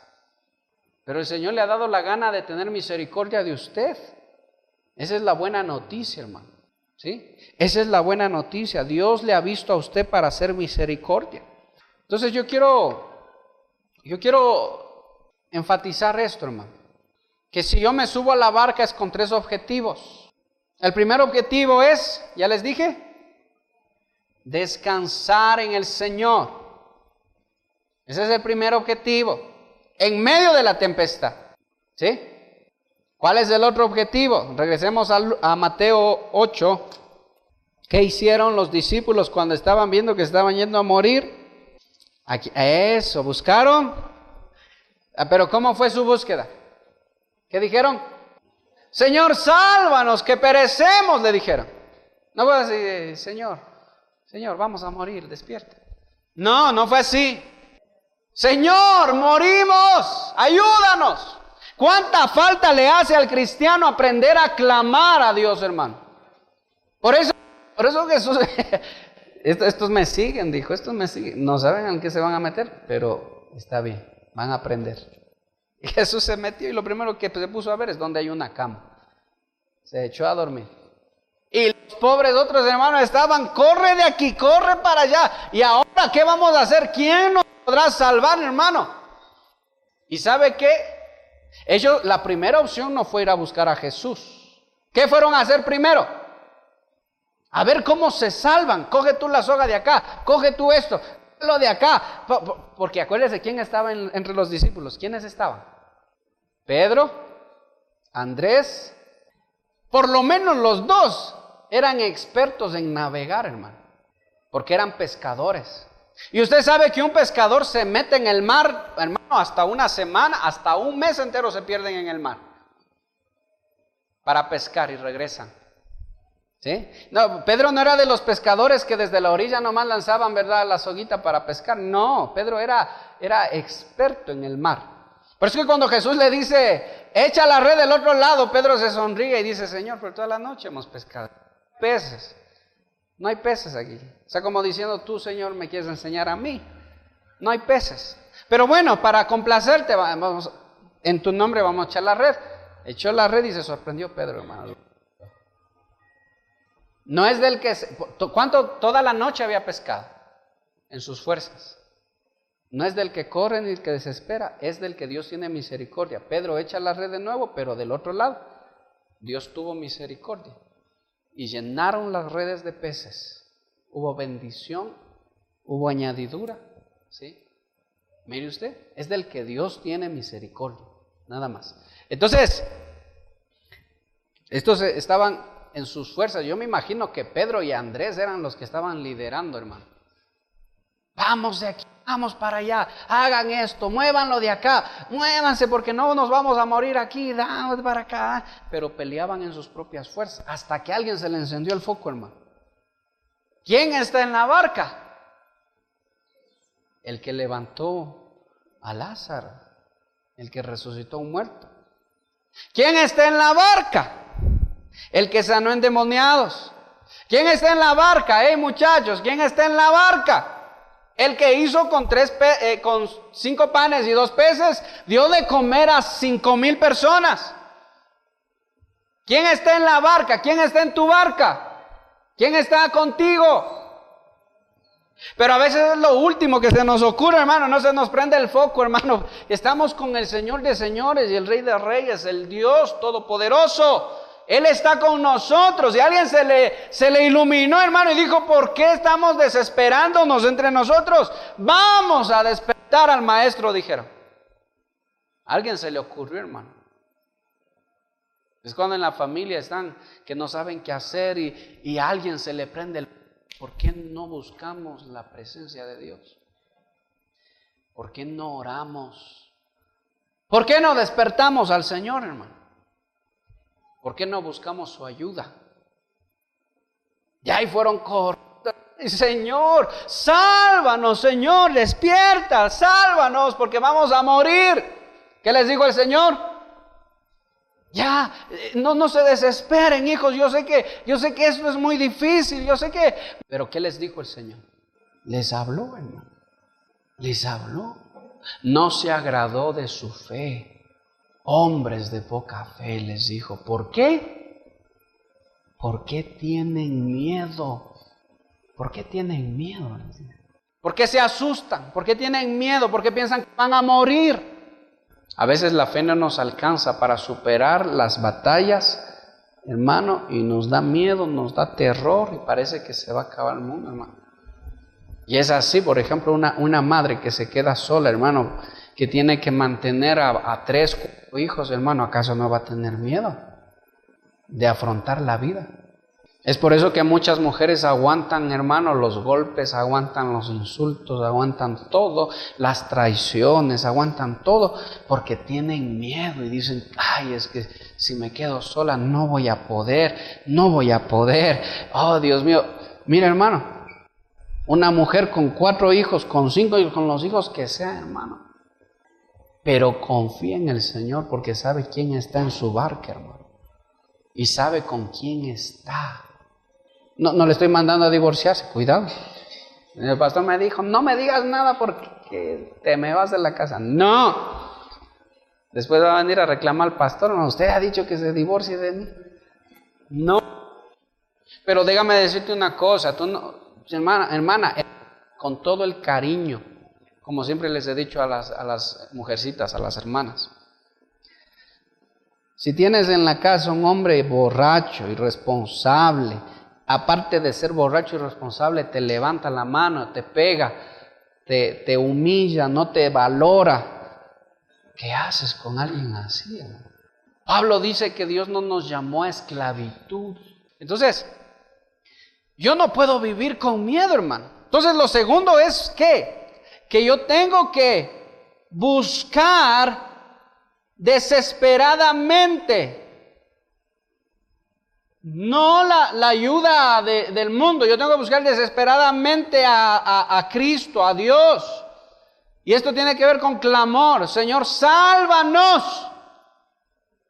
Speaker 2: Pero el Señor le ha dado la gana de tener misericordia de usted. Esa es la buena noticia, hermano. ¿Sí? Esa es la buena noticia. Dios le ha visto a usted para hacer misericordia. Entonces yo quiero enfatizar esto, hermano. Que si yo me subo a la barca es con 3 objetivos. El primer objetivo es, ya les dije, descansar en el Señor. Ese es el primer objetivo. En medio de la tempestad. ¿Sí? ¿Cuál es el otro objetivo? Regresemos a Mateo 8. ¿Qué hicieron los discípulos cuando estaban viendo que estaban yendo a morir? Eso, buscaron. Pero ¿cómo fue su búsqueda? ¿Qué dijeron? Señor, sálvanos, que perecemos, le dijeron. No fue así, Señor, vamos a morir, despierta. No fue así. Señor, morimos, ayúdanos. ¿Cuánta falta le hace al cristiano aprender a clamar a Dios, hermano? Por eso Jesús, estos me siguen, dijo, estos me siguen. No saben en qué se van a meter, pero está bien, van a aprender. Y Jesús se metió y lo primero que se puso a ver es dónde hay una cama. Se echó a dormir. Y los pobres otros hermanos estaban, corre de aquí, corre para allá. ¿Y ahora qué vamos a hacer? ¿Quién nos podrá salvar, hermano? ¿Y sabe qué? Ellos, la primera opción no fue ir a buscar a Jesús. ¿Qué fueron a hacer primero? A ver cómo se salvan. Coge tú la soga de acá, coge tú esto, lo de acá. Porque acuérdense quién estaba entre los discípulos. ¿Quiénes estaban? Pedro, Andrés. Por lo menos los 2 eran expertos en navegar, hermano. Porque eran pescadores. Y usted sabe que un pescador se mete en el mar, hermano, hasta una semana, hasta un mes entero se pierden en el mar para pescar y regresan. ¿Sí? No, Pedro no era de los pescadores que desde la orilla nomás lanzaban, ¿verdad?, la soguita para pescar. No, Pedro era experto en el mar. Por eso que cuando Jesús le dice, echa la red del otro lado, Pedro se sonríe y dice, Señor, por toda la noche hemos pescado peces. No hay peces aquí. O sea, como diciendo, tú, Señor, me quieres enseñar a mí. No hay peces. Pero bueno, para complacerte, en tu nombre vamos a echar la red. Echó la red y se sorprendió Pedro, hermano. No es del que... ¿Cuánto? Toda la noche había pescado en sus fuerzas. No es del que corre ni del que desespera, es del que Dios tiene misericordia. Pedro echa la red de nuevo, pero del otro lado. Dios tuvo misericordia y llenaron las redes de peces. Hubo bendición, hubo añadidura, ¿sí? Mire usted, es del que Dios tiene misericordia, nada más. Entonces, estos estaban en sus fuerzas. Yo me imagino que Pedro y Andrés eran los que estaban liderando, hermano. Vamos de aquí, vamos para allá, hagan esto, muévanlo de acá, muévanse porque no nos vamos a morir aquí, vamos para acá. Pero peleaban en sus propias fuerzas hasta que a alguien se le encendió el foco, hermano. ¿Quién está en la barca? El que levantó a Lázaro, el que resucitó a un muerto. ¿Quién está en la barca? El que sanó endemoniados. ¿Quién está en la barca? Muchachos, ¿quién está en la barca? El que hizo con 5 panes y 2 peces, dio de comer a 5,000 personas. ¿Quién está en la barca? ¿Quién está en tu barca? ¿Quién está contigo? Pero a veces es lo último que se nos ocurre, hermano. No se nos prende el foco, hermano. Estamos con el Señor de señores y el Rey de reyes, el Dios todopoderoso. Él está con nosotros. Y a alguien se le iluminó, hermano, y dijo: ¿por qué estamos desesperándonos entre nosotros? Vamos a despertar al maestro, dijeron. A alguien se le ocurrió, hermano. Es cuando en la familia están que no saben qué hacer y a alguien se le prende el... ¿Por qué no buscamos la presencia de Dios? ¿Por qué no oramos? ¿Por qué no despertamos al Señor, hermano? ¿Por qué no buscamos su ayuda? Ya ahí fueron cortos. Señor, sálvanos, Señor, despierta, sálvanos, porque vamos a morir. ¿Qué les dijo el Señor? Ya, no se desesperen, hijos. Yo sé que esto es muy difícil, yo sé que... Pero ¿qué les dijo el Señor? Les habló, hermano. Les habló. No se agradó de su fe. Hombres de poca fe, les dijo. ¿Por qué? ¿Por qué tienen miedo? ¿Por qué tienen miedo? ¿Por qué se asustan? ¿Por qué tienen miedo? ¿Por qué piensan que van a morir? A veces la fe no nos alcanza para superar las batallas, hermano, y nos da miedo, nos da terror y parece que se va a acabar el mundo, hermano. Y es así, por ejemplo, una madre que se queda sola, hermano, que tiene que mantener a 3, 4 hijos, hermano, ¿acaso no va a tener miedo de afrontar la vida? Es por eso que muchas mujeres aguantan, hermano, los golpes, aguantan los insultos, aguantan todo, las traiciones, aguantan todo, porque tienen miedo y dicen: ay, es que si me quedo sola no voy a poder. Oh, Dios mío. Mira, hermano, una mujer con 4 hijos, con 5 hijos, con los hijos que sea, hermano, pero confía en el Señor porque sabe quién está en su barca, hermano, y sabe con quién está. No le estoy mandando a divorciarse, cuidado. El pastor me dijo: no me digas nada porque te me vas de la casa. No. Después va a venir a reclamar al pastor: no, usted ha dicho que se divorcie de mí. No. Pero déjame decirte una cosa, tú no, hermana, con todo el cariño, como siempre les he dicho a las mujercitas, a las hermanas. Si tienes en la casa un hombre borracho, irresponsable, aparte de ser borracho y irresponsable, te levanta la mano, te pega, te humilla, no te valora, ¿qué haces con alguien así, hermano? Pablo dice que Dios no nos llamó a esclavitud. Entonces, yo no puedo vivir con miedo, hermano. Entonces, lo segundo es que yo tengo que buscar desesperadamente, no la ayuda del mundo. Yo tengo que buscar desesperadamente a Cristo, a Dios. Y esto tiene que ver con clamor: Señor, sálvanos,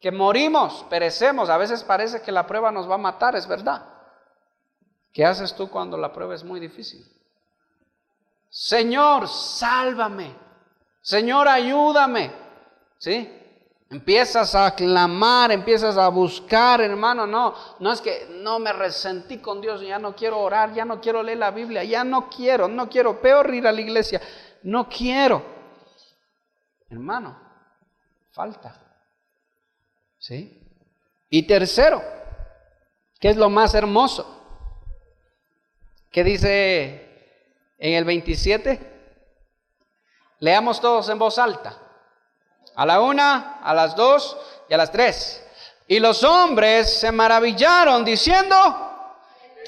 Speaker 2: que morimos, perecemos. A veces parece que la prueba nos va a matar, es verdad. ¿Qué haces tú cuando la prueba es muy difícil? Señor, sálvame. Señor, ayúdame. ¿Sí? Empiezas a clamar, empiezas a buscar, hermano. No es que no me resentí con Dios, ya no quiero orar, ya no quiero leer la Biblia, ya no quiero, peor ir a la iglesia, no quiero. Hermano, falta. ¿Sí? Y tercero, ¿qué es lo más hermoso? ¿Qué dice en el 27? Leamos todos en voz alta. A la 1, a las 2 y a las 3. Y los hombres se maravillaron diciendo: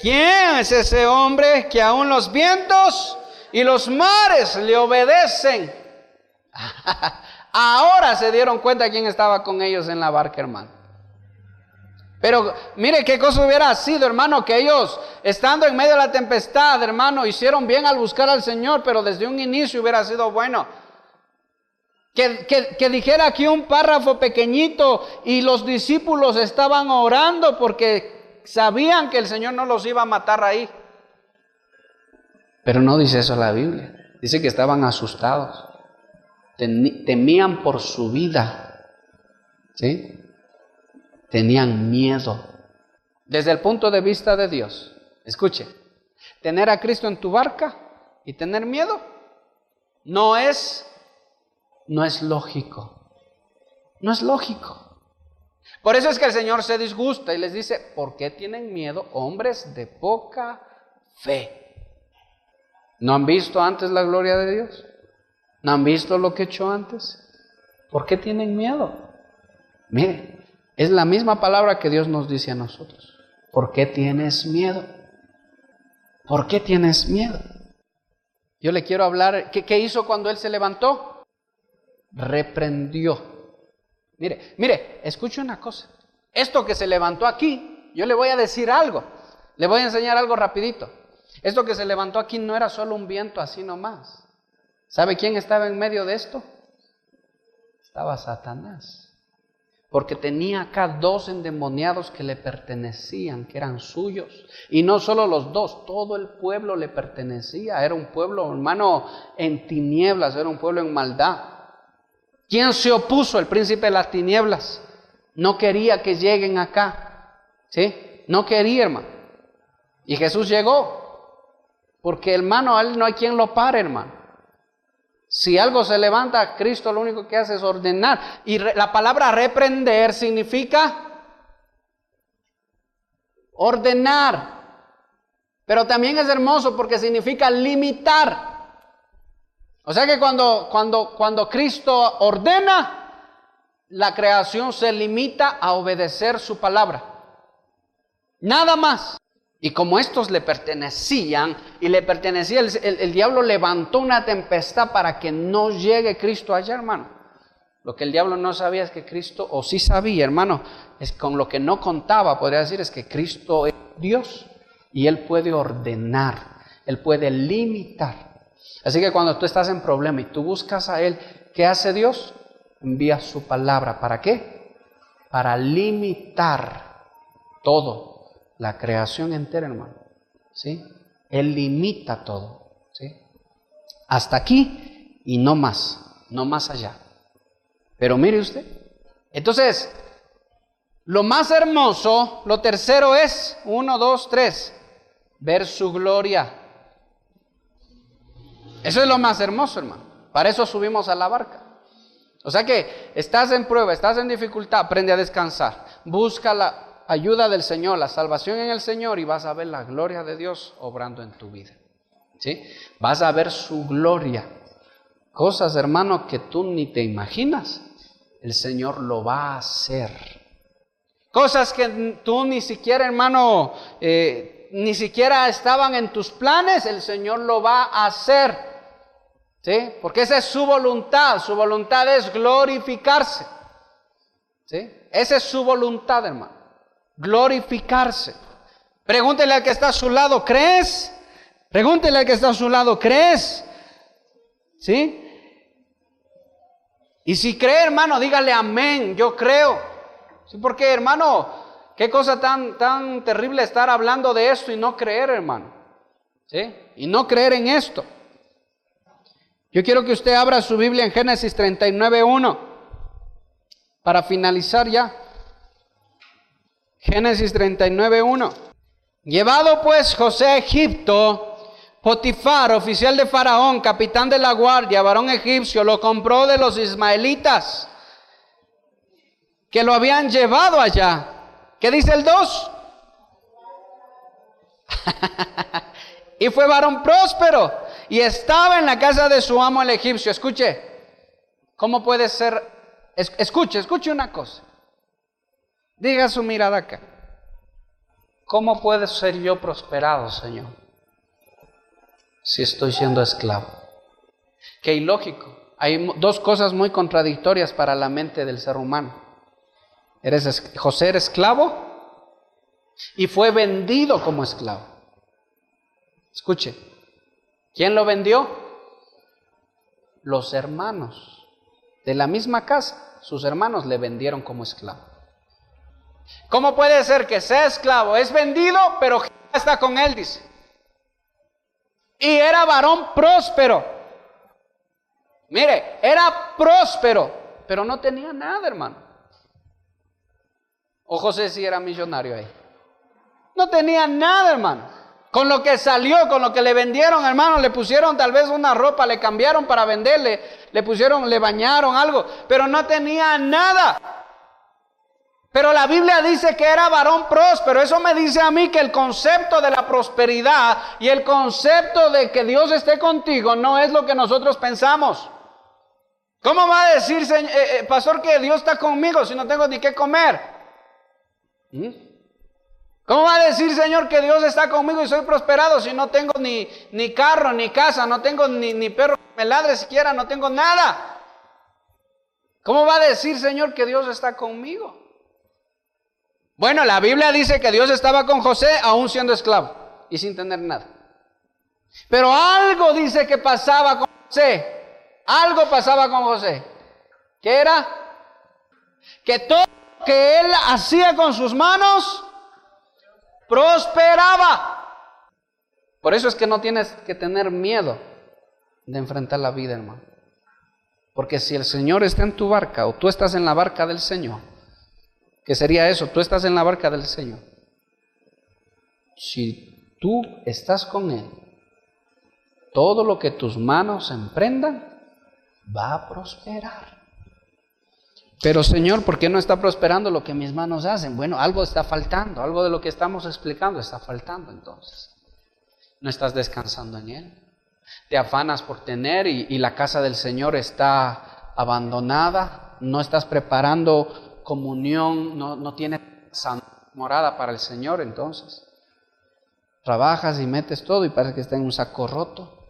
Speaker 2: ¿quién es ese hombre que aún los vientos y los mares le obedecen? Ahora se dieron cuenta quién estaba con ellos en la barca, hermano. Pero mire qué cosa hubiera sido, hermano, que ellos, estando en medio de la tempestad, hermano, hicieron bien al buscar al Señor, pero desde un inicio hubiera sido bueno. Que dijera aquí un párrafo pequeñito: y los discípulos estaban orando porque sabían que el Señor no los iba a matar ahí. Pero no dice eso la Biblia. Dice que estaban asustados. Temían por su vida. ¿Sí? Tenían miedo. Desde el punto de vista de Dios, escuche, tener a Cristo en tu barca y tener miedo no es lógico. No es lógico. Por eso es que el Señor se disgusta y les dice: ¿por qué tienen miedo, hombres de poca fe? ¿No han visto antes la gloria de Dios? ¿No han visto lo que he hecho antes? ¿Por qué tienen miedo? Mire, es la misma palabra que Dios nos dice a nosotros. ¿Por qué tienes miedo? ¿Por qué tienes miedo? Yo le quiero hablar. ¿Qué hizo cuando él se levantó? Reprendió. Mire, escuche una cosa. Esto que se levantó aquí, yo le voy a decir algo. Le voy a enseñar algo rapidito. Esto que se levantó aquí no era solo un viento así nomás. ¿Sabe quién estaba en medio de esto? Estaba Satanás. Porque tenía acá 2 endemoniados que le pertenecían, que eran suyos. Y no solo los 2, todo el pueblo le pertenecía. Era un pueblo, hermano, en tinieblas, era un pueblo en maldad. ¿Quién se opuso? El príncipe de las tinieblas. No quería que lleguen acá. ¿Sí? No quería, hermano. Y Jesús llegó. Porque, hermano, a él no hay quien lo pare, hermano. Si algo se levanta, Cristo lo único que hace es ordenar. Y la palabra reprender significa ordenar. Pero también es hermoso porque significa limitar. O sea que cuando Cristo ordena, la creación se limita a obedecer su palabra. Nada más. Y como estos le pertenecían, el diablo levantó una tempestad para que no llegue Cristo allá, hermano. Lo que el diablo no sabía es que Cristo, o sí sabía, hermano, es con lo que no contaba, podría decir, es que Cristo es Dios y Él puede ordenar, Él puede limitar. Así que cuando tú estás en problema y tú buscas a Él, ¿qué hace Dios? Envía su palabra. ¿Para qué? Para limitar todo. La creación entera, hermano, ¿sí? Él limita todo, ¿sí? Hasta aquí y no más allá. Pero mire usted, entonces, lo más hermoso, lo tercero es, 1, 2, 3, ver su gloria. Eso es lo más hermoso, hermano. Para eso subimos a la barca. O sea que estás en prueba, estás en dificultad, aprende a descansar. Busca la ayuda del Señor, la salvación en el Señor, y vas a ver la gloria de Dios obrando en tu vida. ¿Sí? Vas a ver su gloria. Cosas, hermano, que tú ni te imaginas. El Señor lo va a hacer. Cosas que tú ni siquiera, hermano, ni siquiera estaban en tus planes, el Señor lo va a hacer. ¿Sí? Porque esa es su voluntad. Su voluntad es glorificarse. ¿Sí? Esa es su voluntad, hermano. Glorificarse. Pregúntele al que está a su lado, ¿crees? Pregúntele al que está a su lado, ¿crees? ¿Sí? Y si cree, hermano, dígale amén, yo creo. ¿Sí? Porque, hermano, qué cosa tan terrible estar hablando de esto y no creer, hermano. ¿Sí? Y no creer en esto. Yo quiero que usted abra su Biblia en Génesis 39:1 para finalizar ya. Génesis 39:1. Llevado pues José a Egipto, Potifar, oficial de Faraón, capitán de la guardia, varón egipcio, lo compró de los ismaelitas que lo habían llevado allá. ¿Qué dice el 2? Y fue varón próspero y estaba en la casa de su amo el egipcio. Escuche, ¿cómo puede ser? Escuche una cosa. Diga su mirada acá. ¿Cómo puede ser yo prosperado, Señor, si estoy siendo esclavo? Qué ilógico. Hay dos cosas muy contradictorias para la mente del ser humano. José era esclavo y fue vendido como esclavo. Escuche, ¿quién lo vendió? Los hermanos de la misma casa. Sus hermanos le vendieron como esclavo. ¿Cómo puede ser que sea esclavo? Es vendido, pero Jehová está con él, dice. Y era varón próspero. Mire, era próspero, pero no tenía nada, hermano. O José sí era millonario ahí. No tenía nada, hermano. Con lo que salió, con lo que le vendieron, hermano, le pusieron tal vez una ropa, le cambiaron para venderle, le bañaron algo, pero no tenía nada. Pero la Biblia dice que era varón próspero. Eso me dice a mí que el concepto de la prosperidad y el concepto de que Dios esté contigo no es lo que nosotros pensamos. ¿Cómo va a decir, pastor, que Dios está conmigo si no tengo ni qué comer? ¿Cómo va a decir, Señor, que Dios está conmigo y soy prosperado si no tengo ni carro, ni casa, no tengo ni perro que me ladre siquiera, no tengo nada? ¿Cómo va a decir, Señor, que Dios está conmigo? Bueno, la Biblia dice que Dios estaba con José aún siendo esclavo y sin tener nada. Pero algo dice que pasaba con José. Algo pasaba con José. ¿Qué era? Que todo lo que él hacía con sus manos prosperaba. Por eso es que no tienes que tener miedo de enfrentar la vida, hermano. Porque si el Señor está en tu barca o tú estás en la barca del Señor, ¿qué sería eso? Tú estás en la barca del Señor. Si tú estás con Él, todo lo que tus manos emprendan va a prosperar. Pero Señor, ¿por qué no está prosperando lo que mis manos hacen? Bueno, algo está faltando, algo de lo que estamos explicando está faltando entonces. No estás descansando en Él. Te afanas por tener y la casa del Señor está abandonada. No estás preparando comunión, no tienes morada para el Señor entonces. Trabajas y metes todo y parece que está en un saco roto.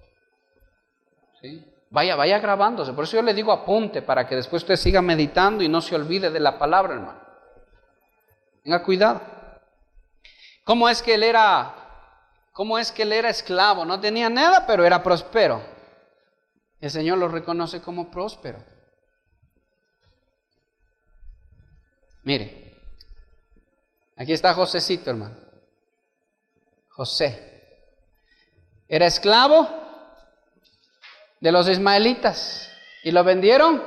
Speaker 2: ¿Sí? Vaya grabándose. Por eso yo le digo apunte para que después usted siga meditando y no se olvide de la palabra, hermano. Tenga cuidado. ¿Cómo es que él era esclavo? No tenía nada, pero era próspero. El Señor lo reconoce como próspero. Mire, aquí está Josecito, hermano. José era esclavo de los ismaelitas y lo vendieron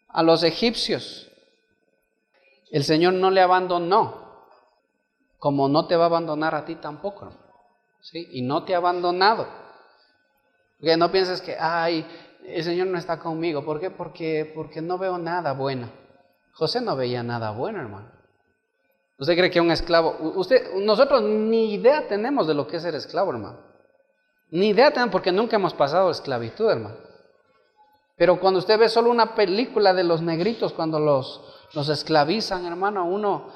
Speaker 2: a los egipcios. El Señor no le abandonó, como no te va a abandonar a ti tampoco, hermano. ¿Sí? Y no te ha abandonado. Porque no pienses que, el Señor no está conmigo. ¿Por qué? Porque no veo nada bueno. José no veía nada bueno, hermano. ¿Usted cree que un esclavo? Nosotros ni idea tenemos de lo que es ser esclavo, hermano. Ni idea tenemos porque nunca hemos pasado esclavitud, hermano. Pero cuando usted ve solo una película de los negritos, cuando los esclavizan, hermano, uno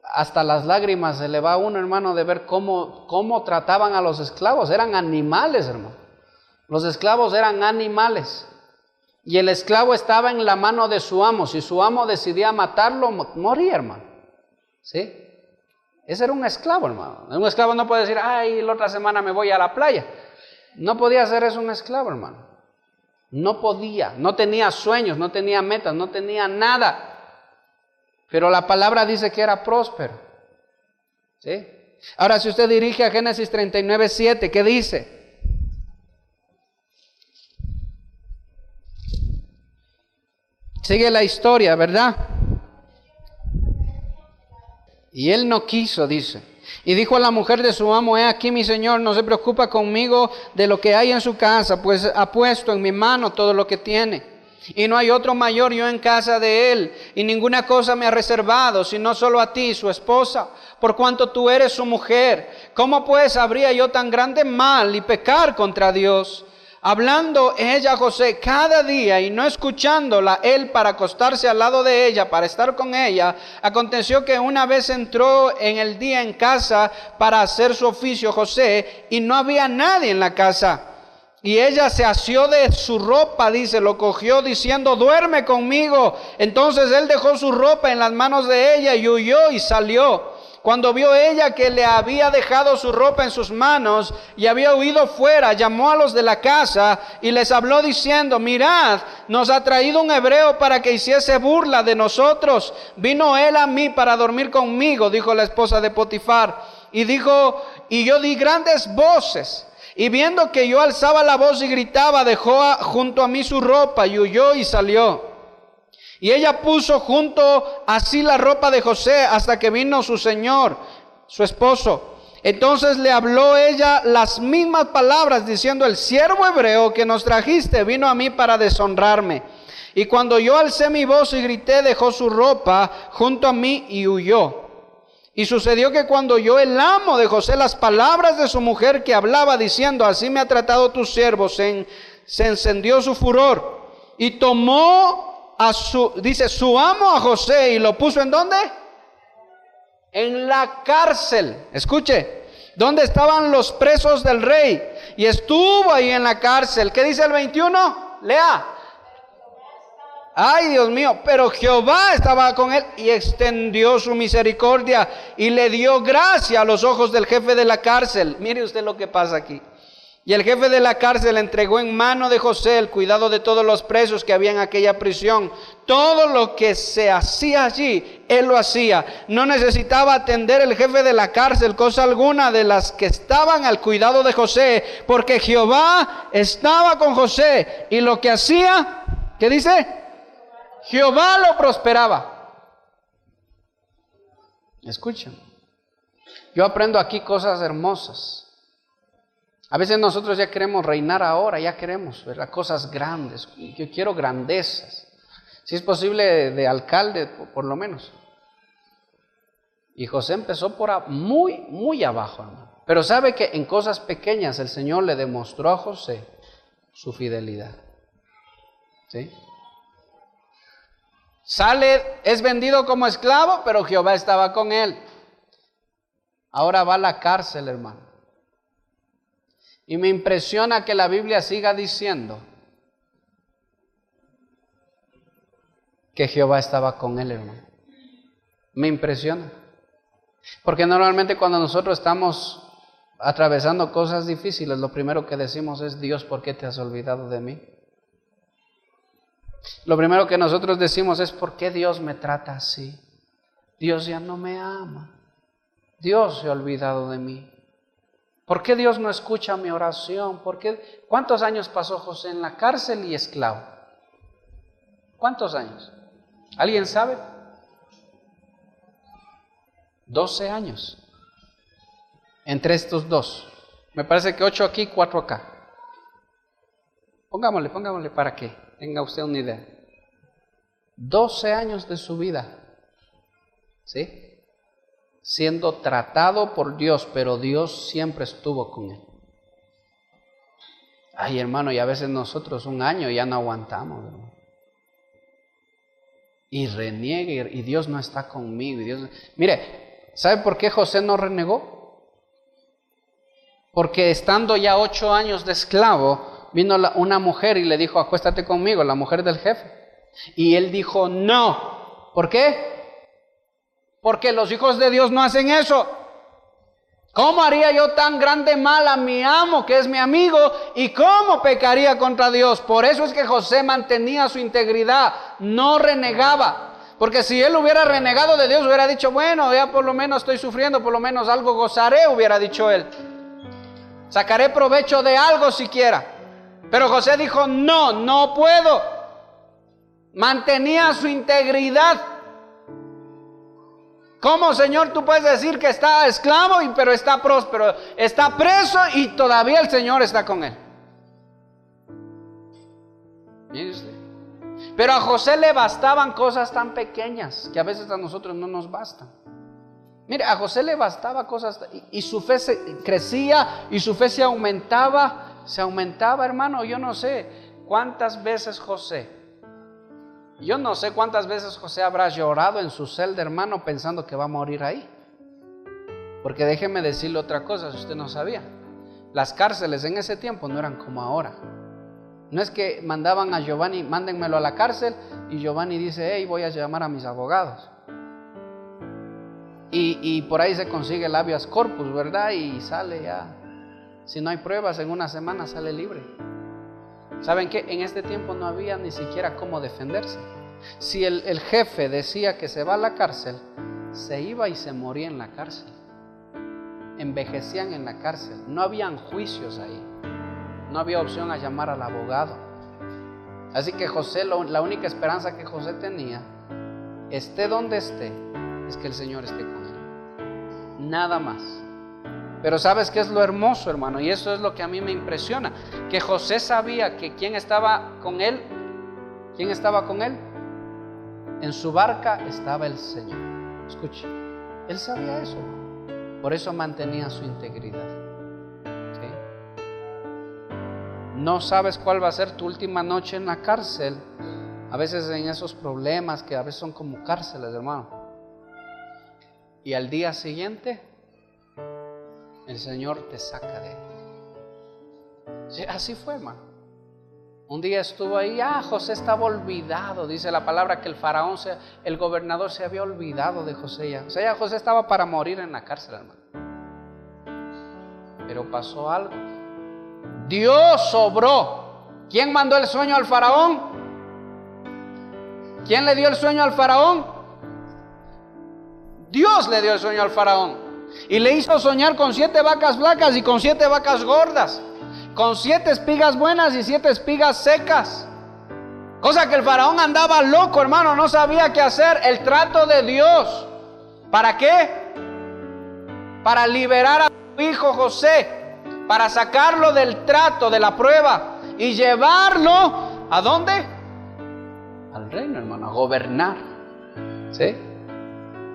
Speaker 2: hasta las lágrimas se le va a uno, hermano, de ver cómo trataban a los esclavos. Eran animales, hermano. Los esclavos eran animales. Y el esclavo estaba en la mano de su amo. Si su amo decidía matarlo, moría, hermano. ¿Sí? Ese era un esclavo, hermano. Un esclavo no puede decir, la otra semana me voy a la playa. No podía hacer eso un esclavo, hermano. No podía, no tenía sueños, no tenía metas, no tenía nada. Pero la palabra dice que era próspero. ¿Sí? Ahora, si usted dirige a Génesis 39:7, ¿qué dice? Sigue la historia, ¿verdad? Y él no quiso, dice. Y dijo a la mujer de su amo, he aquí mi señor, no se preocupa conmigo de lo que hay en su casa, pues ha puesto en mi mano todo lo que tiene. y no hay otro mayor yo en casa de él, y ninguna cosa me ha reservado, sino solo a ti, su esposa, por cuanto tú eres su mujer. ¿Cómo pues habría yo tan grande mal y pecar contra Dios? Hablando ella a José cada día y no escuchándola él para acostarse al lado de ella, para estar con ella, aconteció que una vez entró en el día en casa para hacer su oficio José, y no había nadie en la casa. Y ella se asió de su ropa, dice, lo cogió diciendo, duerme conmigo. Entonces él dejó su ropa en las manos de ella y huyó y salió. Cuando vio ella que le había dejado su ropa en sus manos y había huido fuera, llamó a los de la casa y les habló diciendo, mirad, nos ha traído un hebreo para que hiciese burla de nosotros. Vino él a mí para dormir conmigo, dijo la esposa de Potifar. Y dijo, y yo di grandes voces. Y viendo que yo alzaba la voz y gritaba, dejó junto a mí su ropa y huyó y salió. Y ella puso junto así la ropa de José hasta que vino su señor, su esposo. Entonces le habló ella las mismas palabras diciendo, el siervo hebreo que nos trajiste vino a mí para deshonrarme. Y cuando yo alcé mi voz y grité, dejó su ropa junto a mí y huyó. Y sucedió que cuando oyó el amo de José las palabras de su mujer que hablaba diciendo, así me ha tratado tu siervo, se encendió su furor y tomó su amo a José y lo puso ¿en dónde? En la cárcel. Escuche, ¿dónde estaban los presos del rey? Y estuvo ahí en la cárcel. ¿Qué dice el 21? Lea. Ay, Dios mío, pero Jehová estaba con él y extendió su misericordia y le dio gracia a los ojos del jefe de la cárcel. Mire usted lo que pasa aquí. Y el jefe de la cárcel entregó en mano de José el cuidado de todos los presos que había en aquella prisión. Todo lo que se hacía allí, él lo hacía. No necesitaba atender el jefe de la cárcel cosa alguna de las que estaban al cuidado de José, porque Jehová estaba con José. Y lo que hacía, ¿qué dice? Jehová lo prosperaba. Escuchen, yo aprendo aquí cosas hermosas. A veces nosotros ya queremos reinar ahora, ya queremos ver cosas grandes. Yo quiero grandezas. Si es posible de alcalde, por lo menos. Y José empezó por muy abajo, hermano. Pero sabe que en cosas pequeñas el Señor le demostró a José su fidelidad. ¿Sí? Sale, es vendido como esclavo, pero Jehová estaba con él. Ahora va a la cárcel, hermano. Y me impresiona que la Biblia siga diciendo que Jehová estaba con él, hermano. Me impresiona. Porque normalmente cuando nosotros estamos atravesando cosas difíciles, lo primero que decimos es, Dios, ¿por qué te has olvidado de mí? Lo primero que nosotros decimos es, ¿por qué Dios me trata así? Dios ya no me ama. Dios se ha olvidado de mí. ¿Por qué Dios no escucha mi oración? ¿Por qué? ¿Cuántos años pasó José en la cárcel y esclavo? ¿Cuántos años? ¿Alguien sabe? 12 años. Entre estos dos. Me parece que 8 aquí, 4 acá. Pongámosle para que tenga usted una idea. 12 años de su vida. ¿Sí? Siendo tratado por Dios, pero Dios siempre estuvo con él. Ay, hermano, y a veces nosotros 1 año ya no aguantamos, hermano. Y reniegue, y Dios no está conmigo. Mire, ¿sabe por qué José no renegó? Porque estando ya 8 años de esclavo, vino una mujer y le dijo, acuéstate conmigo, la mujer del jefe. Y él dijo, no. ¿Por qué? Porque los hijos de Dios no hacen eso. ¿Cómo haría yo tan grande mal a mi amo, que es mi amigo? ¿Y cómo pecaría contra Dios? Por eso es que José mantenía su integridad, no renegaba. Porque si él hubiera renegado de Dios, hubiera dicho, bueno, ya por lo menos estoy sufriendo, por lo menos algo gozaré, hubiera dicho él. Sacaré provecho de algo siquiera. Pero José dijo, no puedo. Mantenía su integridad. ¿Cómo, Señor, tú puedes decir que está esclavo, pero está próspero? Está preso y todavía el Señor está con él. Mire usted. Pero a José le bastaban cosas tan pequeñas que a veces a nosotros no nos bastan. Mire, a José le bastaba cosas y su fe se crecía y su fe se aumentaba, hermano. Yo no sé cuántas veces José habrá llorado en su celda, hermano, pensando que va a morir ahí. Porque déjeme decirle otra cosa, si usted no sabía. Las cárceles en ese tiempo no eran como ahora. No es que mandaban a Giovanni, mándenmelo a la cárcel, y Giovanni dice, hey, voy a llamar a mis abogados. Y por ahí se consigue el habeas corpus, ¿verdad? Y sale ya. Si no hay pruebas, en una semana sale libre. ¿Saben qué? En este tiempo no había ni siquiera cómo defenderse. Si el jefe decía que se va a la cárcel, se iba y se moría en la cárcel. Envejecían en la cárcel. No habían juicios ahí. No había opción a llamar al abogado. Así que José, la única esperanza que José tenía, esté donde esté, es que el Señor esté con él. Nada más. Pero ¿sabes qué es lo hermoso, hermano? Y eso es lo que a mí me impresiona. Que José sabía que ¿quién estaba con él? ¿Quién estaba con él? En su barca estaba el Señor. Escuche, él sabía eso. Por eso mantenía su integridad. No sabes cuál va a ser tu última noche en la cárcel. A veces en esos problemas que a veces son como cárceles, hermano. Y al día siguiente, el Señor te saca de ahí. Sí, así fue, hermano. Un día estuvo ahí, José estaba olvidado. Dice la palabra que el gobernador se había olvidado de José ya. O sea, ya José estaba para morir en la cárcel, hermano. Pero pasó algo. Dios obró. ¿Quién mandó el sueño al faraón? ¿Quién le dio el sueño al faraón? Dios le dio el sueño al faraón. Y le hizo soñar con 7 vacas flacas y con 7 vacas gordas, con 7 espigas buenas y 7 espigas secas. Cosa que el faraón andaba loco, hermano, no sabía qué hacer. El trato de Dios. ¿Para qué? Para liberar a su hijo José, para sacarlo del trato, de la prueba, y llevarlo ¿a dónde? Al reino, hermano, a gobernar. ¿Sí?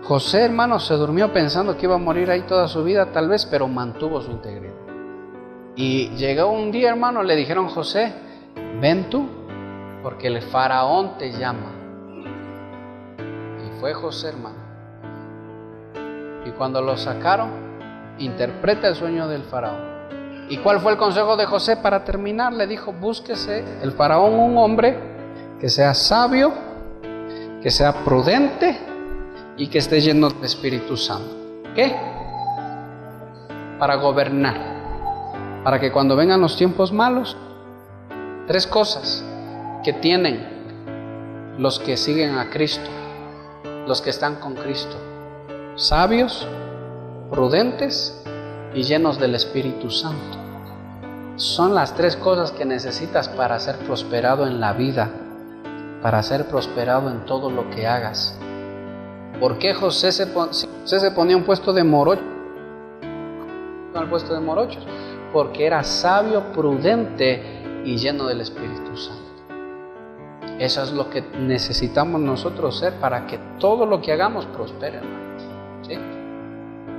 Speaker 2: José, hermano, se durmió pensando que iba a morir ahí toda su vida, tal vez, pero mantuvo su integridad. Y llegó un día, hermano, le dijeron: José, ven tú, porque el faraón te llama. Y fue José, hermano. Y cuando lo sacaron, interpreta el sueño del faraón. ¿Y cuál fue el consejo de José para terminar? Le dijo: búsquese el faraón un hombre que sea sabio, que sea prudente y que esté lleno del Espíritu Santo. ¿Qué? Para gobernar, para que cuando vengan los tiempos malos, 3 cosas que tienen los que siguen a Cristo, los que están con Cristo: sabios, prudentes y llenos del Espíritu Santo. Son las 3 cosas que necesitas para ser prosperado en la vida, para ser prosperado en todo lo que hagas. ¿Por qué José se ponía un puesto de morocho? Al puesto de morochos, porque era sabio, prudente y lleno del Espíritu Santo. Eso es lo que necesitamos nosotros ser para que todo lo que hagamos prospere, hermano. ¿Sí?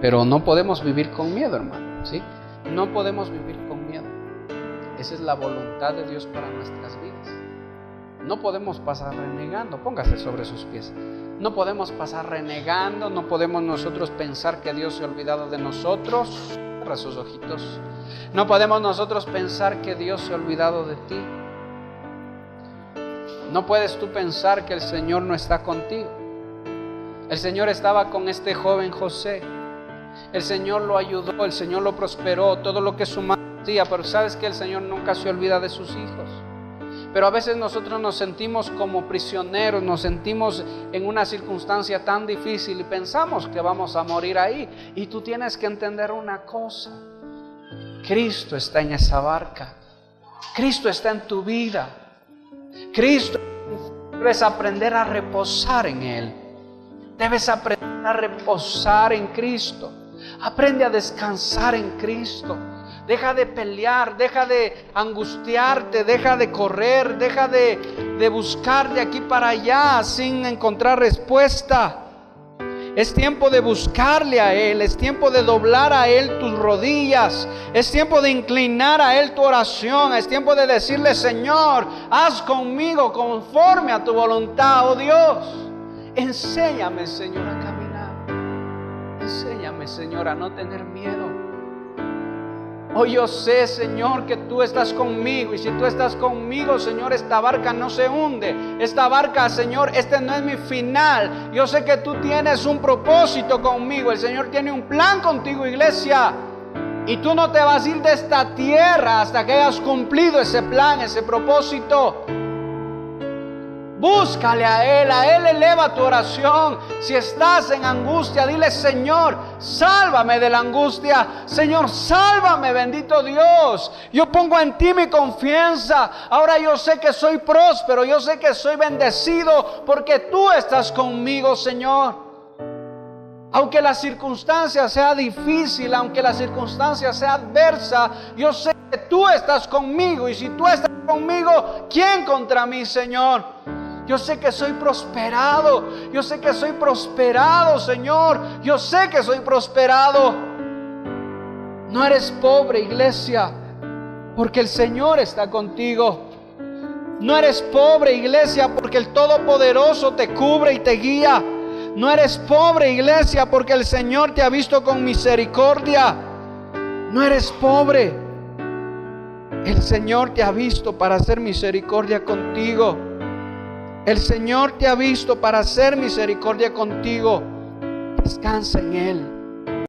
Speaker 2: Pero no podemos vivir con miedo, hermano. ¿Sí? No podemos vivir con miedo. Esa es la voluntad de Dios para nuestras vidas. No podemos pasar renegando. Póngase sobre sus pies. No podemos pasar renegando. No podemos nosotros pensar que Dios se ha olvidado de nosotros. Cierra sus ojitos. No podemos nosotros pensar que Dios se ha olvidado de ti. No puedes tú pensar que el Señor no está contigo. El Señor estaba con este joven José. El Señor lo ayudó, el Señor lo prosperó, todo lo que su mano hacía. Pero sabes que el Señor nunca se olvida de sus hijos. Pero a veces nosotros nos sentimos como prisioneros, nos sentimos en una circunstancia tan difícil y pensamos que vamos a morir ahí. Y tú tienes que entender una cosa: Cristo está en esa barca. Cristo está en tu vida. Cristo, debes aprender a reposar en Él. Debes aprender a reposar en Cristo. Aprende a descansar en Cristo. Deja de pelear, deja de angustiarte, deja de correr, deja de buscar de aquí para allá sin encontrar respuesta. Es tiempo de buscarle a Él, es tiempo de doblar a Él tus rodillas, es tiempo de inclinar a Él tu oración, es tiempo de decirle: Señor, haz conmigo conforme a tu voluntad, oh Dios. Enséñame, Señor, a caminar. Enséñame, Señor, a no tener miedo. Oh, yo sé, Señor, que tú estás conmigo. Y si tú estás conmigo, Señor, esta barca no se hunde. Esta barca, Señor, este no es mi final. Yo sé que tú tienes un propósito conmigo. El Señor tiene un plan contigo, iglesia. Y tú no te vas a ir de esta tierra hasta que hayas cumplido ese plan, ese propósito. Búscale a Él eleva tu oración. Si estás en angustia, dile: Señor, sálvame de la angustia. Señor, sálvame, bendito Dios. Yo pongo en ti mi confianza. Ahora yo sé que soy próspero, yo sé que soy bendecido porque tú estás conmigo, Señor. Aunque la circunstancia sea difícil, aunque la circunstancia sea adversa, yo sé que tú estás conmigo. Y si tú estás conmigo, ¿quién contra mí, Señor? Yo sé que soy prosperado. Yo sé que soy prosperado, Señor. Yo sé que soy prosperado. No eres pobre, iglesia, porque el Señor está contigo. No eres pobre, iglesia, porque el Todopoderoso te cubre y te guía. No eres pobre, iglesia, porque el Señor te ha visto con misericordia. No eres pobre. El Señor te ha visto para hacer misericordia contigo. El Señor te ha visto para hacer misericordia contigo. Descansa en Él.